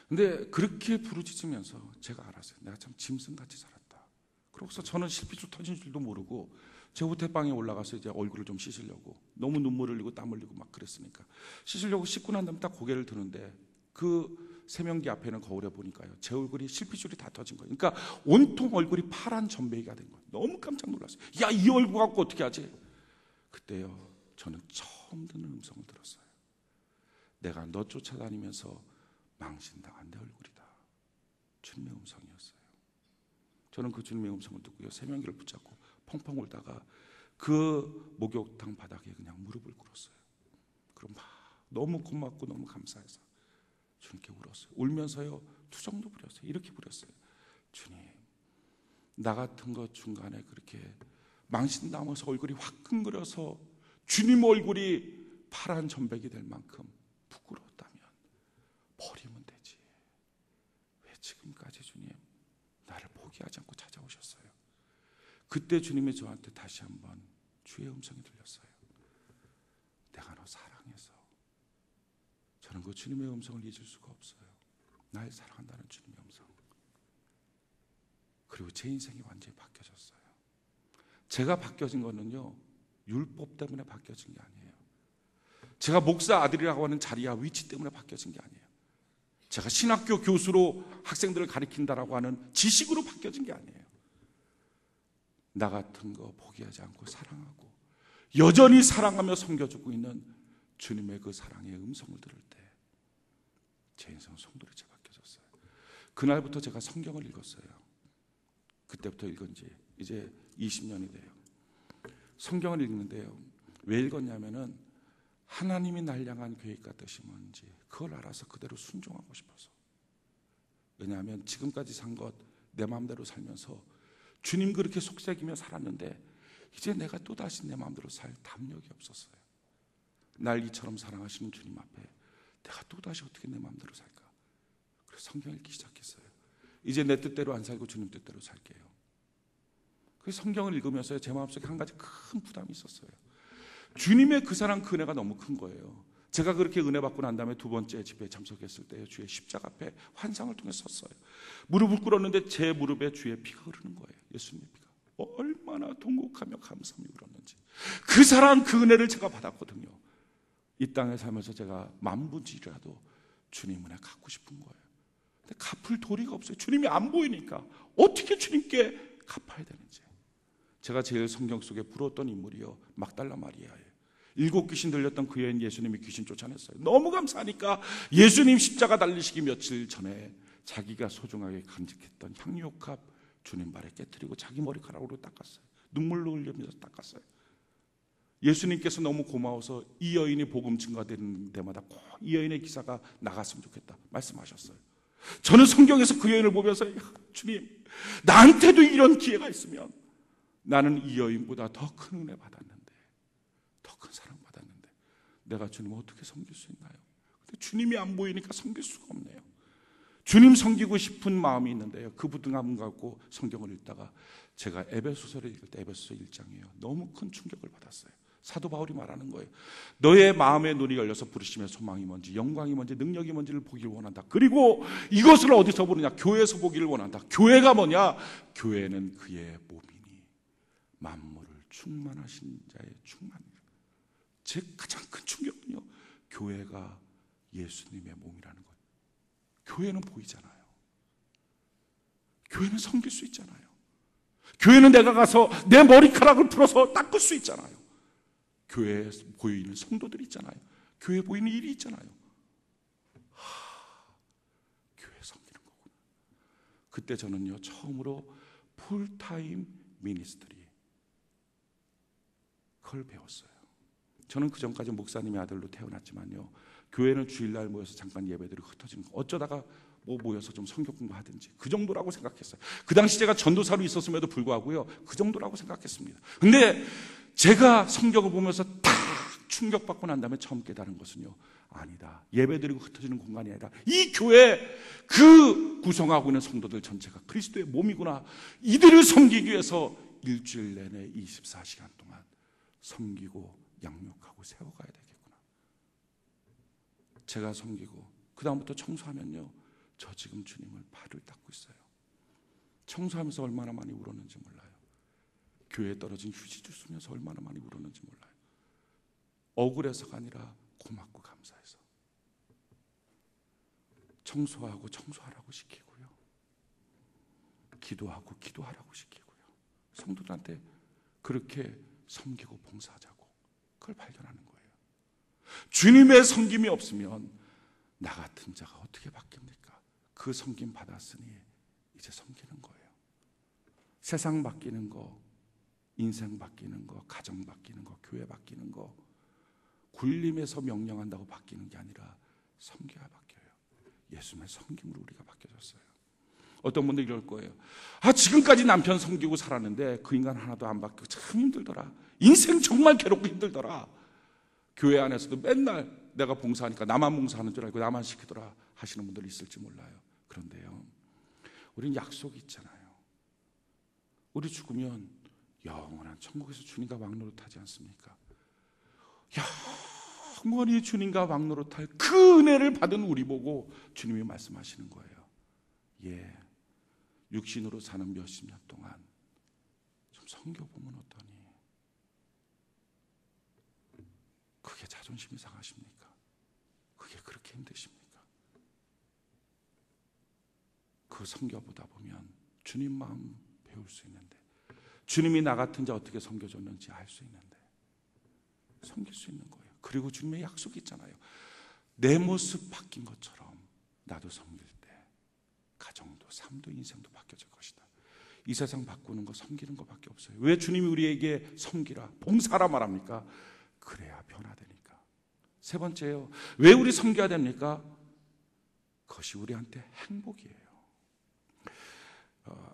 근데 그렇게 부르짖으면서 제가 알았어요. 내가 참 짐승같이 살았다. 그러고서 저는 실핏줄 터진 줄도 모르고 제 호텔방에 올라가서 이제 얼굴을 좀 씻으려고, 너무 눈물 흘리고 땀 흘리고 막 그랬으니까 씻으려고 씻고 난 다음에 딱 고개를 드는데 그 세면기 앞에 있는 거울에 보니까요, 제 얼굴이 실핏줄이 다 터진 거예요. 그러니까 온통 얼굴이 파란 전배기가 된 거예요. 너무 깜짝 놀랐어요. 이 얼굴 갖고 어떻게 하지? 그때요, 저는 처음 듣는 음성을 들었어요. 내가 너 쫓아다니면서 망신당한 내 얼굴이다. 주님의 음성이었어요. 저는 그 주님의 음성을 듣고요, 세면기를 붙잡고 펑펑 울다가 그 목욕탕 바닥에 그냥 무릎을 꿇었어요. 그럼 막 너무 고맙고 너무 감사해서 주님께 울었어요. 울면서요, 투정도 부렸어요. 이렇게 부렸어요. 주님, 나 같은 것 중간에 그렇게 망신 남아서 얼굴이 화끈거려서 주님 얼굴이 파란 전백이 될 만큼 부끄러웠다면 버리면 되지. 왜 지금까지 주님 나를 포기하지 않고 찾아오셨어요? 그때 주님이 저한테 다시 한번 주의 음성이 들렸어요. 내가 너 사랑해서. 저는 그 주님의 음성을 잊을 수가 없어요. 날 사랑한다는 주님의 음성. 그리고 제 인생이 완전히 바뀌어졌어요. 제가 바뀌어진 거는요, 율법 때문에 바뀌어진 게 아니에요. 제가 목사 아들이라고 하는 자리와 위치 때문에 바뀌어진 게 아니에요. 제가 신학교 교수로 학생들을 가르친다라고 하는 지식으로 바뀌어진 게 아니에요. 나 같은 거 포기하지 않고 사랑하고 여전히 사랑하며 섬겨주고 있는 주님의 그 사랑의 음성을 들을 때 제 인생은 송두리째 바뀌어졌어요. 그날부터 제가 성경을 읽었어요. 그때부터 읽은 지 이제 20년이 돼요. 성경을 읽는데요, 왜 읽었냐면은 하나님이 날 향한 계획과 뜻이 뭔지 그걸 알아서 그대로 순종하고 싶어서. 왜냐하면 지금까지 산 것 내 마음대로 살면서 주님 그렇게 속삭이며 살았는데 이제 내가 또다시 내 마음대로 살 담력이 없었어요. 날 이처럼 사랑하시는 주님 앞에 내가 또다시 어떻게 내 마음대로 살까? 그래서 성경 읽기 시작했어요. 이제 내 뜻대로 안 살고 주님 뜻대로 살게요. 그래서 성경을 읽으면서 제 마음속에 한 가지 큰 부담이 있었어요. 주님의 그 사랑 그 은혜가 너무 큰 거예요. 제가 그렇게 은혜 받고 난 다음에 두 번째 집회에 참석했을 때 주의 십자가 앞에 환상을 통해 섰어요. 무릎을 꿇었는데 제 무릎에 주의 피가 흐르는 거예요. 예수님의 피가. 얼마나 통곡하며 감사함이 울었는지. 그 사랑 그 은혜를 제가 받았거든요. 이 땅에 살면서 제가 만분지라도 주님 은혜 갖고 싶은 거예요. 근데 갚을 도리가 없어요. 주님이 안 보이니까 어떻게 주님께 갚아야 되는지. 제가 제일 성경 속에 부러웠던 인물이요, 막달라 마리아예요. 7 귀신 들렸던 그 여인 예수님이 귀신 쫓아냈어요. 너무 감사하니까 예수님 십자가 달리시기 며칠 전에 자기가 소중하게 간직했던 향유옥합 주님 발에 깨뜨리고 자기 머리카락으로 닦았어요. 눈물로 흘리면서 닦았어요. 예수님께서 너무 고마워서 이 여인이 복음 증가되는 데마다 꼭 이 여인의 기사가 나갔으면 좋겠다 말씀하셨어요. 저는 성경에서 그 여인을 보면서 주님, 나한테도 이런 기회가 있으면 나는 이 여인보다 더 큰 은혜 받았는데, 더 큰 사랑 받았는데 내가 주님을 어떻게 섬길 수 있나요? 근데 주님이 안 보이니까 섬길 수가 없네요. 주님 섬기고 싶은 마음이 있는데요, 그 부담감 갖고 성경을 읽다가 제가 에베소서를 읽을 때 에베소서 1장이에요. 너무 큰 충격을 받았어요. 사도 바울이 말하는 거예요. 너의 마음의 눈이 열려서 부르심의 소망이 뭔지, 영광이 뭔지, 능력이 뭔지를 보기를 원한다. 그리고 이것을 어디서 보느냐? 교회에서 보기를 원한다. 교회가 뭐냐? 교회는 그의 몸이니 만물을 충만하신 자의 충만이라. 제 가장 큰 충격은요, 교회가 예수님의 몸이라는 거예요. 교회는 보이잖아요. 교회는 섬길 수 있잖아요. 교회는 내가 가서 내 머리카락을 풀어서 닦을 수 있잖아요. 교회에 보이는 성도들이 있잖아요. 교회에 보이는 일이 있잖아요. 교회 섬기는 거구나. 그때 저는요, 처음으로 풀타임 미니스트리 그걸 배웠어요. 저는 그 전까지 목사님의 아들로 태어났지만요, 교회는 주일날 모여서 잠깐 예배드리고 흩어지는 거, 어쩌다가 모여서 좀 성경 공부하든지 그 정도라고 생각했어요. 그 당시 제가 전도사로 있었음에도 불구하고요, 그 정도라고 생각했습니다. 근데 제가 성경을 보면서 딱 충격받고 난 다음에 처음 깨달은 것은요, 아니다, 예배드리고 흩어지는 공간이 아니라 이 교회 그 구성하고 있는 성도들 전체가 그리스도의 몸이구나. 이들을 섬기기 위해서 일주일 내내 24시간 동안 섬기고 양육하고 세워가야 되겠구나. 제가 섬기고 그 다음부터 청소하면요, 저 지금 주님을 발을 닦고 있어요. 청소하면서 얼마나 많이 울었는지 몰라요. 교회에 떨어진 휴지를 쓰면서 얼마나 많이 울었는지 몰라요. 억울해서가 아니라 고맙고 감사해서. 청소하고 청소하라고 시키고요, 기도하고 기도하라고 시키고요, 성도들한테 그렇게 섬기고 봉사하자고, 그걸 발견하는 거예요. 주님의 섬김이 없으면 나 같은 자가 어떻게 바뀝니까? 그 섬김 받았으니 이제 섬기는 거예요. 세상 바뀌는 거, 인생 바뀌는 거, 가정 바뀌는 거, 교회 바뀌는 거, 굴림에서 명령한다고 바뀌는 게 아니라 섬겨야 바뀌어요. 예수님의 섬김으로 우리가 바뀌어졌어요. 어떤 분들 이럴 거예요. 지금까지 남편 섬기고 살았는데 그 인간 하나도 안 바뀌고 참 힘들더라. 인생 정말 괴롭고 힘들더라. 교회 안에서도 맨날 내가 봉사하니까 나만 봉사하는 줄 알고 나만 시키더라 하시는 분들이 있을지 몰라요. 그런데요, 우리는 약속이 있잖아요. 우리 죽으면 영원한 천국에서 주님과 왕노릇하지 않습니까? 영원히 주님과 왕노릇할 그 은혜를 받은 우리 보고 주님이 말씀하시는 거예요. 육신으로 사는 몇십 년 동안 좀 섬겨보면 어떠니? 그게 자존 자존심이 상하십니까? 그게 그렇게 힘드십니까? 그 섬겨보다 보면 주님 마음 배울 수 있는데, 주님이 나 같은 자 어떻게 섬겨줬는지 알 수 있는데 섬길 수 있는 거예요. 그리고 주님의 약속이 있잖아요. 내 모습 바뀐 것처럼 나도 섬길 때 가정도 삶도 인생도 바뀌어질 것이다. 이 세상 바꾸는 거 섬기는 것밖에 없어요. 왜 주님이 우리에게 섬기라, 봉사라 말합니까? 그래야 변화되니까. 세 번째요, 왜 우리 섬겨야 됩니까? 그것이 우리한테 행복이에요.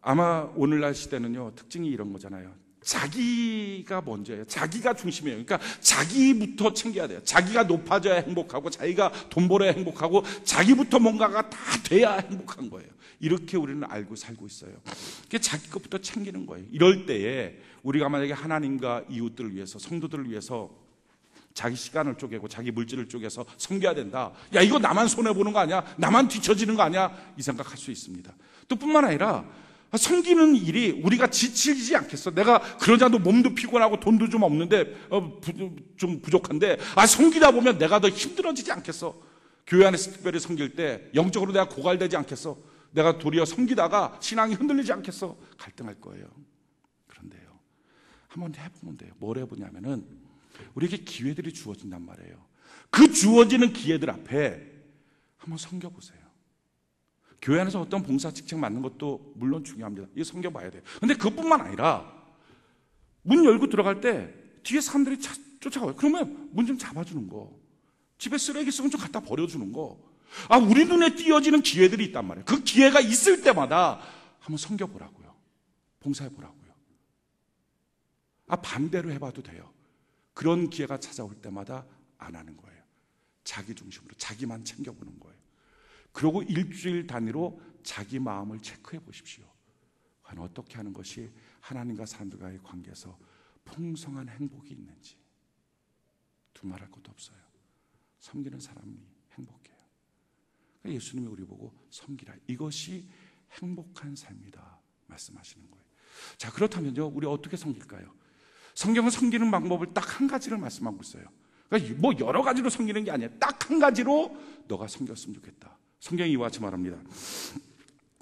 아마 오늘날 시대는요, 특징이 이런 거잖아요. 자기가 먼저예요. 자기가 중심이에요. 그러니까 자기부터 챙겨야 돼요. 자기가 높아져야 행복하고, 자기가 돈 벌어야 행복하고, 자기부터 뭔가가 다 돼야 행복한 거예요. 이렇게 우리는 알고 살고 있어요. 그게 자기 것부터 챙기는 거예요. 이럴 때에 우리가 만약에 하나님과 이웃들을 위해서, 성도들을 위해서 자기 시간을 쪼개고 자기 물질을 쪼개서 섬겨야 된다. 야, 이거 나만 손해보는 거 아니야? 나만 뒤처지는 거 아니야? 이 생각할 수 있습니다. 또 뿐만 아니라 섬기는 일이 우리가 지치지 않겠어? 내가 그러자도 몸도 피곤하고 돈도 좀 없는데 좀 부족한데 섬기다 보면 내가 더 힘들어지지 않겠어? 교회 안에서 특별히 섬길 때 영적으로 내가 고갈되지 않겠어? 내가 도리어 섬기다가 신앙이 흔들리지 않겠어? 갈등할 거예요. 그런데요, 한번 해보면 돼요. 뭘 해보냐면은 우리에게 기회들이 주어진단 말이에요. 그 주어지는 기회들 앞에 한번 섬겨보세요. 교회 안에서 어떤 봉사 직책 맡는 것도 물론 중요합니다. 이거 섬겨봐야 돼요. 근데 그것뿐만 아니라 문 열고 들어갈 때 뒤에 사람들이 쫓아가요. 그러면 문 좀 잡아주는 거, 집에 쓰레기 있으면 좀 갖다 버려주는 거, 우리 눈에 띄어지는 기회들이 있단 말이에요. 그 기회가 있을 때마다 한번 섬겨보라고요. 봉사해보라고요. 반대로 해봐도 돼요. 그런 기회가 찾아올 때마다 안 하는 거예요. 자기 중심으로 자기만 챙겨보는 거예요. 그리고 일주일 단위로 자기 마음을 체크해 보십시오. 과연 어떻게 하는 것이 하나님과 사람들과의 관계에서 풍성한 행복이 있는지. 두말할 것도 없어요. 섬기는 사람이 행복해요. 그러니까 예수님이 우리 보고 섬기라, 이것이 행복한 삶이다 말씀하시는 거예요. 자, 그렇다면요, 우리 어떻게 섬길까요? 성경은 섬기는 방법을 딱 한 가지를 말씀하고 있어요. 그러니까 뭐 여러 가지로 섬기는 게 아니에요. 딱 한 가지로 너가 섬겼으면 좋겠다. 성경이 이와 같이 말합니다.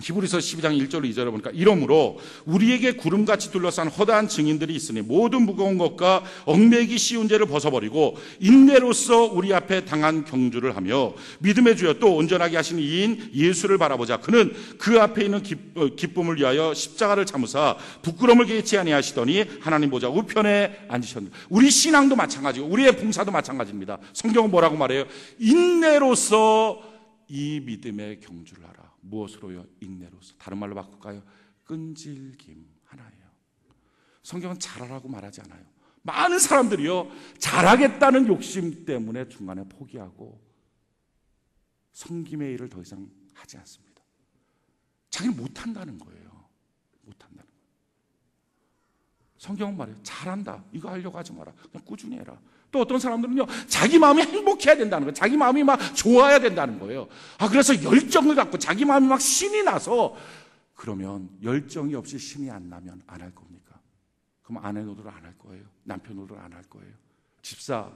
히브리서 12장 1절로 2절에 보니까 이러므로 우리에게 구름같이 둘러싼 허다한 증인들이 있으니 모든 무거운 것과 얽매기 쉬운 죄를 벗어버리고 인내로서 우리 앞에 당한 경주를 하며 믿음의 주여 또 온전하게 하신 이인 예수를 바라보자. 그는 그 앞에 있는 기쁨을 위하여 십자가를 참으사 부끄러움을 개치 아니하시더니 하나님 보좌 우편에 앉으셨습니다. 우리 신앙도 마찬가지고 우리의 봉사도 마찬가지입니다. 성경은 뭐라고 말해요? 인내로서 이 믿음의 경주를 하라. 무엇으로요? 인내로서. 다른 말로 바꿀까요? 끈질김 하나예요. 성경은 잘하라고 말하지 않아요. 많은 사람들이요, 잘하겠다는 욕심 때문에 중간에 포기하고 섬김의 일을 더 이상 하지 않습니다. 자기는 못한다는 거예요. 못한다는 거예요. 성경은 말해요. 잘한다, 이거 하려고 하지 마라. 그냥 꾸준히 해라. 또 어떤 사람들은요, 자기 마음이 행복해야 된다는 거예요. 자기 마음이 막 좋아야 된다는 거예요. 그래서 열정을 갖고 자기 마음이 막 신이 나서, 그러면 열정이 없이 신이 안 나면 안 할 겁니까? 그럼 아내 노릇을 안 할 거예요? 남편 노릇을 안 할 거예요? 집사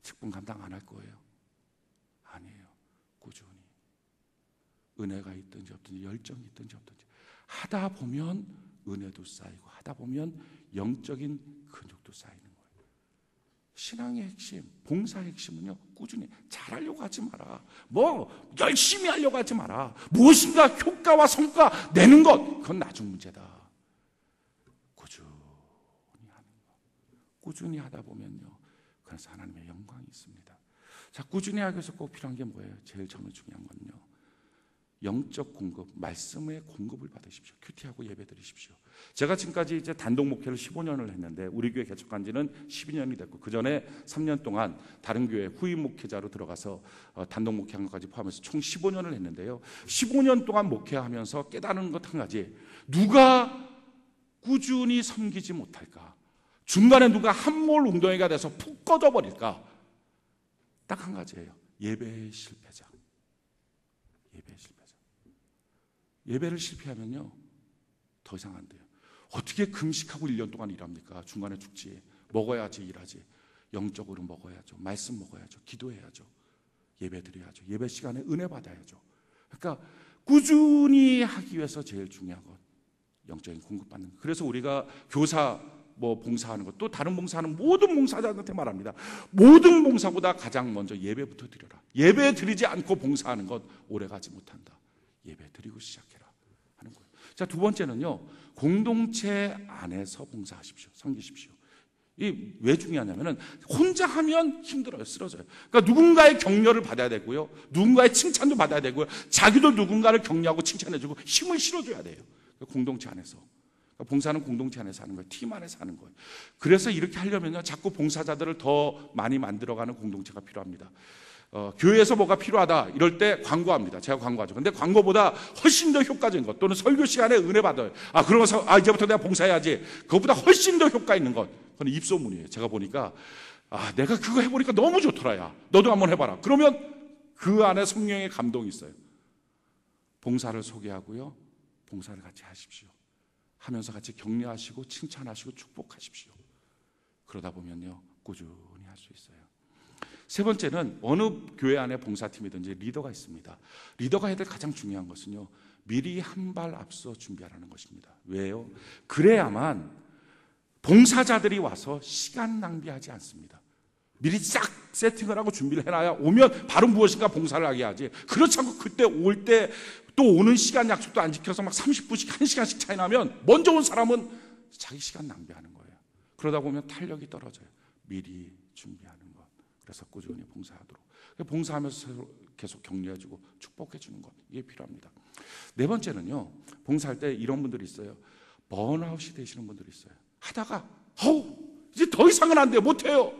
직분 감당 안 할 거예요? 아니에요. 꾸준히 은혜가 있든지 없든지 열정이 있든지 없든지 하다 보면 은혜도 쌓이고 하다 보면 영적인 근육도 쌓이는 거예요. 신앙의 핵심, 봉사의 핵심은요, 꾸준히 잘하려고 하지 마라. 열심히 하려고 하지 마라. 무엇인가 효과와 성과 내는 것, 그건 나중 문제다. 꾸준히 하는 것. 꾸준히 하다 보면요, 그래서 하나님의 영광이 있습니다. 자, 꾸준히 하기 위해서 꼭 필요한 게 뭐예요? 제일 저는 중요한 건요, 영적 공급, 말씀의 공급을 받으십시오. 큐티하고 예배 드리십시오. 제가 지금까지 이제 단독 목회를 15년을 했는데 우리 교회 개척한 지는 12년이 됐고 그 전에 3년 동안 다른 교회 후임 목회자로 들어가서 단독 목회한 것까지 포함해서 총 15년을 했는데요. 15년 동안 목회하면서 깨달은 것 한 가지, 누가 꾸준히 섬기지 못할까? 중간에 누가 한몰 웅덩이가 돼서 푹 꺼져 버릴까? 딱 한 가지예요. 예배의 실패자. 예배의 실패자. 예배를 실패하면요, 더 이상 안 돼요. 어떻게 금식하고 1년 동안 일합니까? 중간에 죽지. 먹어야지 일하지. 영적으로 먹어야죠. 말씀 먹어야죠. 기도해야죠. 예배 드려야죠. 예배 시간에 은혜 받아야죠. 그러니까 꾸준히 하기 위해서 제일 중요한 것, 영적인 공급받는 것. 그래서 우리가 교사 봉사하는 것, 또 다른 봉사하는 모든 봉사자한테 말합니다. 모든 봉사보다 가장 먼저 예배부터 드려라. 예배 드리지 않고 봉사하는 것 오래가지 못한다. 예배 드리고 시작해라 하는 거예요. 자, 두 번째는요, 공동체 안에서 봉사하십시오. 섬기십시오. 이 왜 중요하냐면은 혼자 하면 힘들어요. 쓰러져요. 그러니까 누군가의 격려를 받아야 되고요, 누군가의 칭찬도 받아야 되고요, 자기도 누군가를 격려하고 칭찬해주고 힘을 실어줘야 돼요. 그러니까 공동체 안에서. 그러니까 봉사는 공동체 안에서 하는 거예요. 팀 안에서 하는 거예요. 그래서 이렇게 하려면요, 자꾸 봉사자들을 더 많이 만들어가는 공동체가 필요합니다. 교회에서 뭐가 필요하다 이럴 때 광고합니다. 제가 광고하죠. 근데 광고보다 훨씬 더 효과적인 것, 또는 설교 시간에 은혜 받아요. 그러면서 이제부터 내가 봉사해야지. 그것보다 훨씬 더 효과 있는 것, 그건 입소문이에요. 제가 보니까 내가 그거 해보니까 너무 좋더라. 야, 너도 한번 해봐라. 그러면 그 안에 성령의 감동이 있어요. 봉사를 소개하고요, 봉사를 같이 하십시오. 하면서 같이 격려하시고 칭찬하시고 축복하십시오. 그러다 보면요, 꾸준히 할 수 있어요. 세 번째는 어느 교회 안에 봉사팀이든지 리더가 있습니다. 리더가 해야 될 가장 중요한 것은요, 미리 한 발 앞서 준비하라는 것입니다. 왜요? 그래야만 봉사자들이 와서 시간 낭비하지 않습니다. 미리 싹 세팅을 하고 준비를 해놔야 오면 바로 무엇인가 봉사를 하게 하지, 그렇지 않고 그때 올 때 또 오는 시간 약속도 안 지켜서 막 30분씩 1시간씩 차이 나면 먼저 온 사람은 자기 시간 낭비하는 거예요. 그러다 보면 탄력이 떨어져요. 미리 준비하는 것. 그래서 꾸준히 봉사하도록, 봉사하면서 계속 격려해주고 축복해주는 것, 이게 필요합니다. 네 번째는요, 봉사할 때 이런 분들이 있어요. 번아웃이 되시는 분들이 있어요. 하다가 이제 더 이상은 안 돼요. 못해요.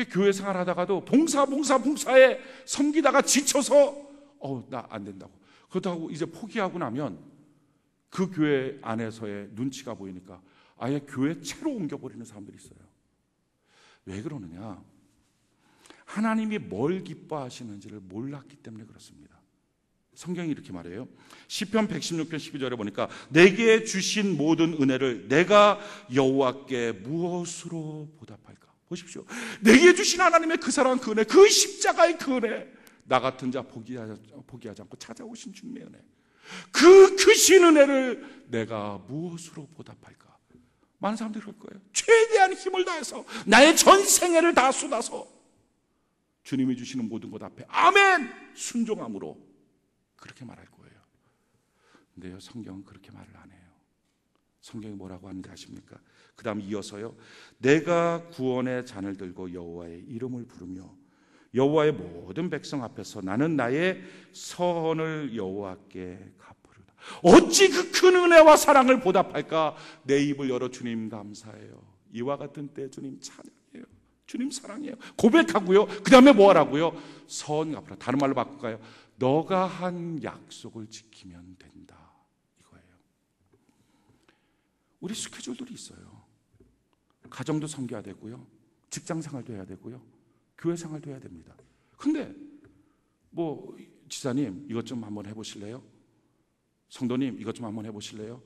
교회 생활하다가도 봉사에 섬기다가 지쳐서 나 안 된다고, 그렇다고 이제 포기하고 나면 그 교회 안에서의 눈치가 보이니까 아예 교회 채로 옮겨버리는 사람들이 있어요. 왜 그러느냐? 하나님이 뭘 기뻐하시는지를 몰랐기 때문에 그렇습니다. 성경이 이렇게 말해요. 시편 116편 12절에 보니까 내게 주신 모든 은혜를 내가 여호와께 무엇으로 보답할까? 보십시오. 내게 주신 하나님의 그 사랑, 그 은혜, 그 십자가의 그 은혜, 나 같은 자 포기하지 않고 찾아오신 주님의 은혜, 그 크신 은혜를 내가 무엇으로 보답할까? 많은 사람들이 그럴 거예요. 최대한 힘을 다해서 나의 전생애를 다 쏟아서 주님이 주시는 모든 것 앞에 아멘! 순종함으로 그렇게 말할 거예요. 근데요, 성경은 그렇게 말을 안 해요. 성경이 뭐라고 하는지 아십니까? 그 다음 이어서요, 내가 구원의 잔을 들고 여호와의 이름을 부르며 여호와의 모든 백성 앞에서 나는 나의 선을 여호와께 갚으리라. 어찌 그 큰 은혜와 사랑을 보답할까? 내 입을 열어 주님 감사해요. 이와 같은 때 주님 찬양해요. 주님 사랑해요. 고백하고요, 그 다음에 뭐 하라고요? 선 갚으라. 다른 말로 바꿀까요? 너가 한 약속을 지키면 된다, 이거예요. 우리 스케줄들이 있어요. 가정도 섬겨야 되고요, 직장 생활도 해야 되고요, 교회 생활도 해야 됩니다. 근데 지사님 이것 좀 한번 해보실래요? 성도님 이것 좀 한번 해보실래요?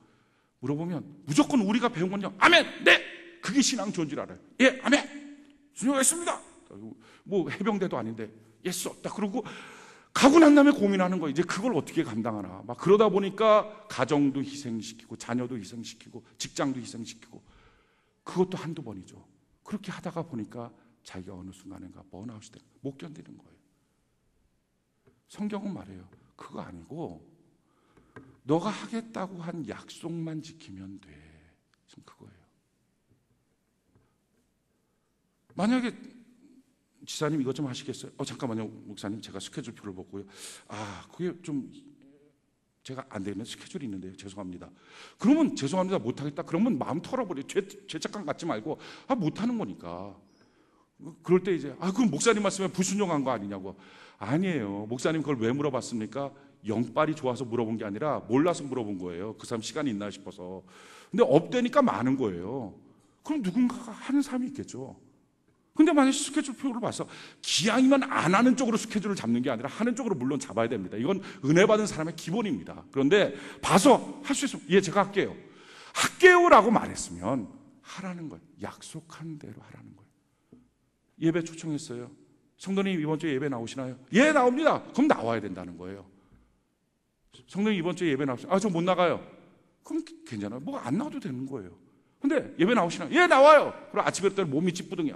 물어보면 무조건 우리가 배운 건요, 아멘! 네! 그게 신앙 좋은 줄 알아요. 예, 아멘! 순종했습니다. 해병대도 아닌데 예수 없다 그러고 가고 난 다음에 고민하는 거예요. 이제 그걸 어떻게 감당하나. 막 그러다 보니까 가정도 희생시키고 자녀도 희생시키고 직장도 희생시키고, 그것도 한두 번이죠. 그렇게 하다가 보니까 자기가 어느 순간인가 번아웃이 되는, 못 견디는 거예요. 성경은 말해요. 그거 아니고 너가 하겠다고 한 약속만 지키면 돼. 지금 그거예요. 만약에 지사님 이것 좀 하시겠어요? 잠깐만요 목사님, 제가 스케줄표를 보고요, 그게 좀 제가 안 되는 스케줄이 있는데요, 죄송합니다. 그러면 죄송합니다 못하겠다 그러면 마음 털어버려요. 죄책감 갖지 말고 못하는 거니까. 그럴 때 이제 그럼 목사님 말씀에 불순종한 거 아니냐고. 아니에요. 목사님 그걸 왜 물어봤습니까? 영빨이 좋아서 물어본 게 아니라 몰라서 물어본 거예요. 그 사람 시간이 있나 싶어서. 근데 없대니까 많은 거예요. 그럼 누군가가 하는 사람이 있겠죠. 근데 만약 스케줄표를 봐서 기왕이면 안 하는 쪽으로 스케줄을 잡는 게 아니라 하는 쪽으로 물론 잡아야 됩니다. 이건 은혜 받은 사람의 기본입니다. 그런데 봐서 할 수 있으면 예, 제가 할게요. 할게요라고 말했으면 하라는 거예요. 약속한 대로 하라는 거예요. 예배 초청했어요. 성도님 이번 주에 예배 나오시나요? 예, 나옵니다. 그럼 나와야 된다는 거예요. 성도님 이번 주에 예배 나오시나요? 저 못 나가요. 그럼 괜찮아요. 뭐 안 나와도 되는 거예요. 근데 예배 나오시나요? 예, 나와요. 그럼 아침에 또 몸이 찌뿌둥해.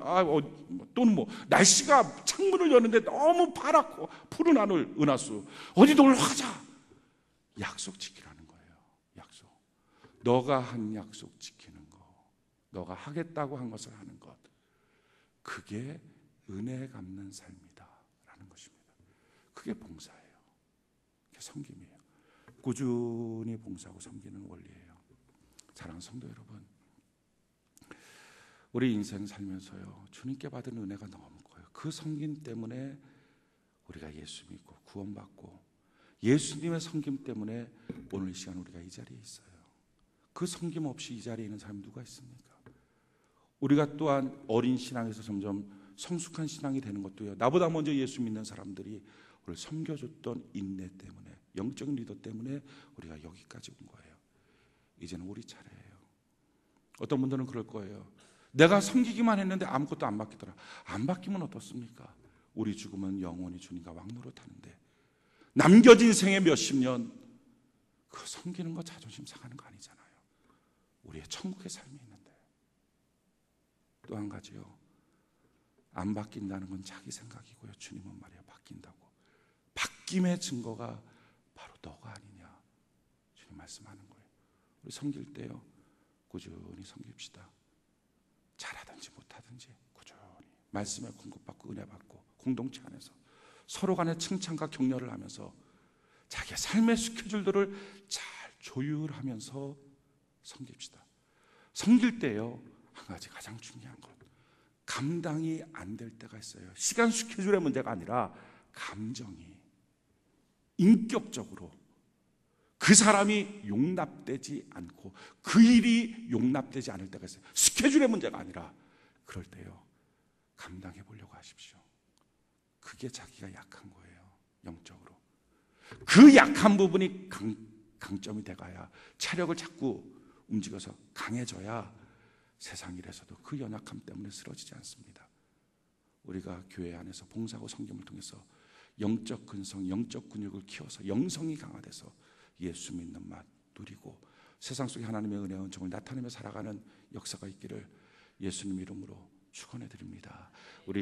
또는 뭐 날씨가 창문을 여는데 너무 파랗고 푸른 하늘 은하수. 어디 놀러 가자. 약속 지키라는 거예요. 약속. 너가 한 약속 지키는 거. 너가 하겠다고 한 것을 하는 것. 그게 은혜 갚는 삶이다 라는 것입니다. 그게 봉사예요. 그게 섬김이에요. 꾸준히 봉사하고 섬기는 원리예요. 사랑하는 성도 여러분, 우리 인생 살면서요, 주님께 받은 은혜가 너무 커요. 그 섬김 때문에 우리가 예수 믿고 구원받고, 예수님의 섬김 때문에 오늘 이 시간 우리가 이 자리에 있어요. 그 섬김 없이 이 자리에 있는 사람이 누가 있습니까? 우리가 또한 어린 신앙에서 점점 성숙한 신앙이 되는 것도요, 나보다 먼저 예수 믿는 사람들이 우리를 섬겨줬던 인내 때문에, 영적인 리더 때문에 우리가 여기까지 온 거예요. 이제는 우리 차례예요. 어떤 분들은 그럴 거예요. 내가 섬기기만 했는데 아무것도 안 바뀌더라. 안 바뀌면 어떻습니까? 우리 죽으면 영원히 주님과 왕노릇하는데 남겨진 생애 몇십 년, 그 섬기는 거 자존심 상하는 거 아니잖아요. 우리의 천국의 삶이 있는데. 또 한 가지요, 안 바뀐다는 건 자기 생각이고요, 주님은 말이야 바뀐다고. 바뀜의 증거가 바로 너가 아니냐, 주님 말씀하는 거예요. 우리 섬길 때요, 꾸준히 섬깁시다. 잘하든지 못하든지 꾸준히 말씀에 공급받고 은혜 받고, 공동체 안에서 서로 간의 칭찬과 격려를 하면서 자기의 삶의 스케줄들을 잘 조율하면서 섬깁시다. 섬길 때요, 한 가지 가장 중요한 것, 감당이 안 될 때가 있어요. 시간 스케줄의 문제가 아니라 감정이, 인격적으로 그 사람이 용납되지 않고 그 일이 용납되지 않을 때가 있어요. 스케줄의 문제가 아니라 그럴 때요, 감당해 보려고 하십시오. 그게 자기가 약한 거예요. 영적으로 그 약한 부분이 강점이 돼가야, 체력을 자꾸 움직여서 강해져야 세상 일에서도 그 연약함 때문에 쓰러지지 않습니다. 우리가 교회 안에서 봉사하고 섬김을 통해서 영적 근성, 영적 근육을 키워서 영성이 강화돼서 예수 믿는 맛 누리고 세상 속에 하나님의 은혜와 은총을 나타내며 살아가는 역사가 있기를 예수님 이름으로 축원해 드립니다. 우리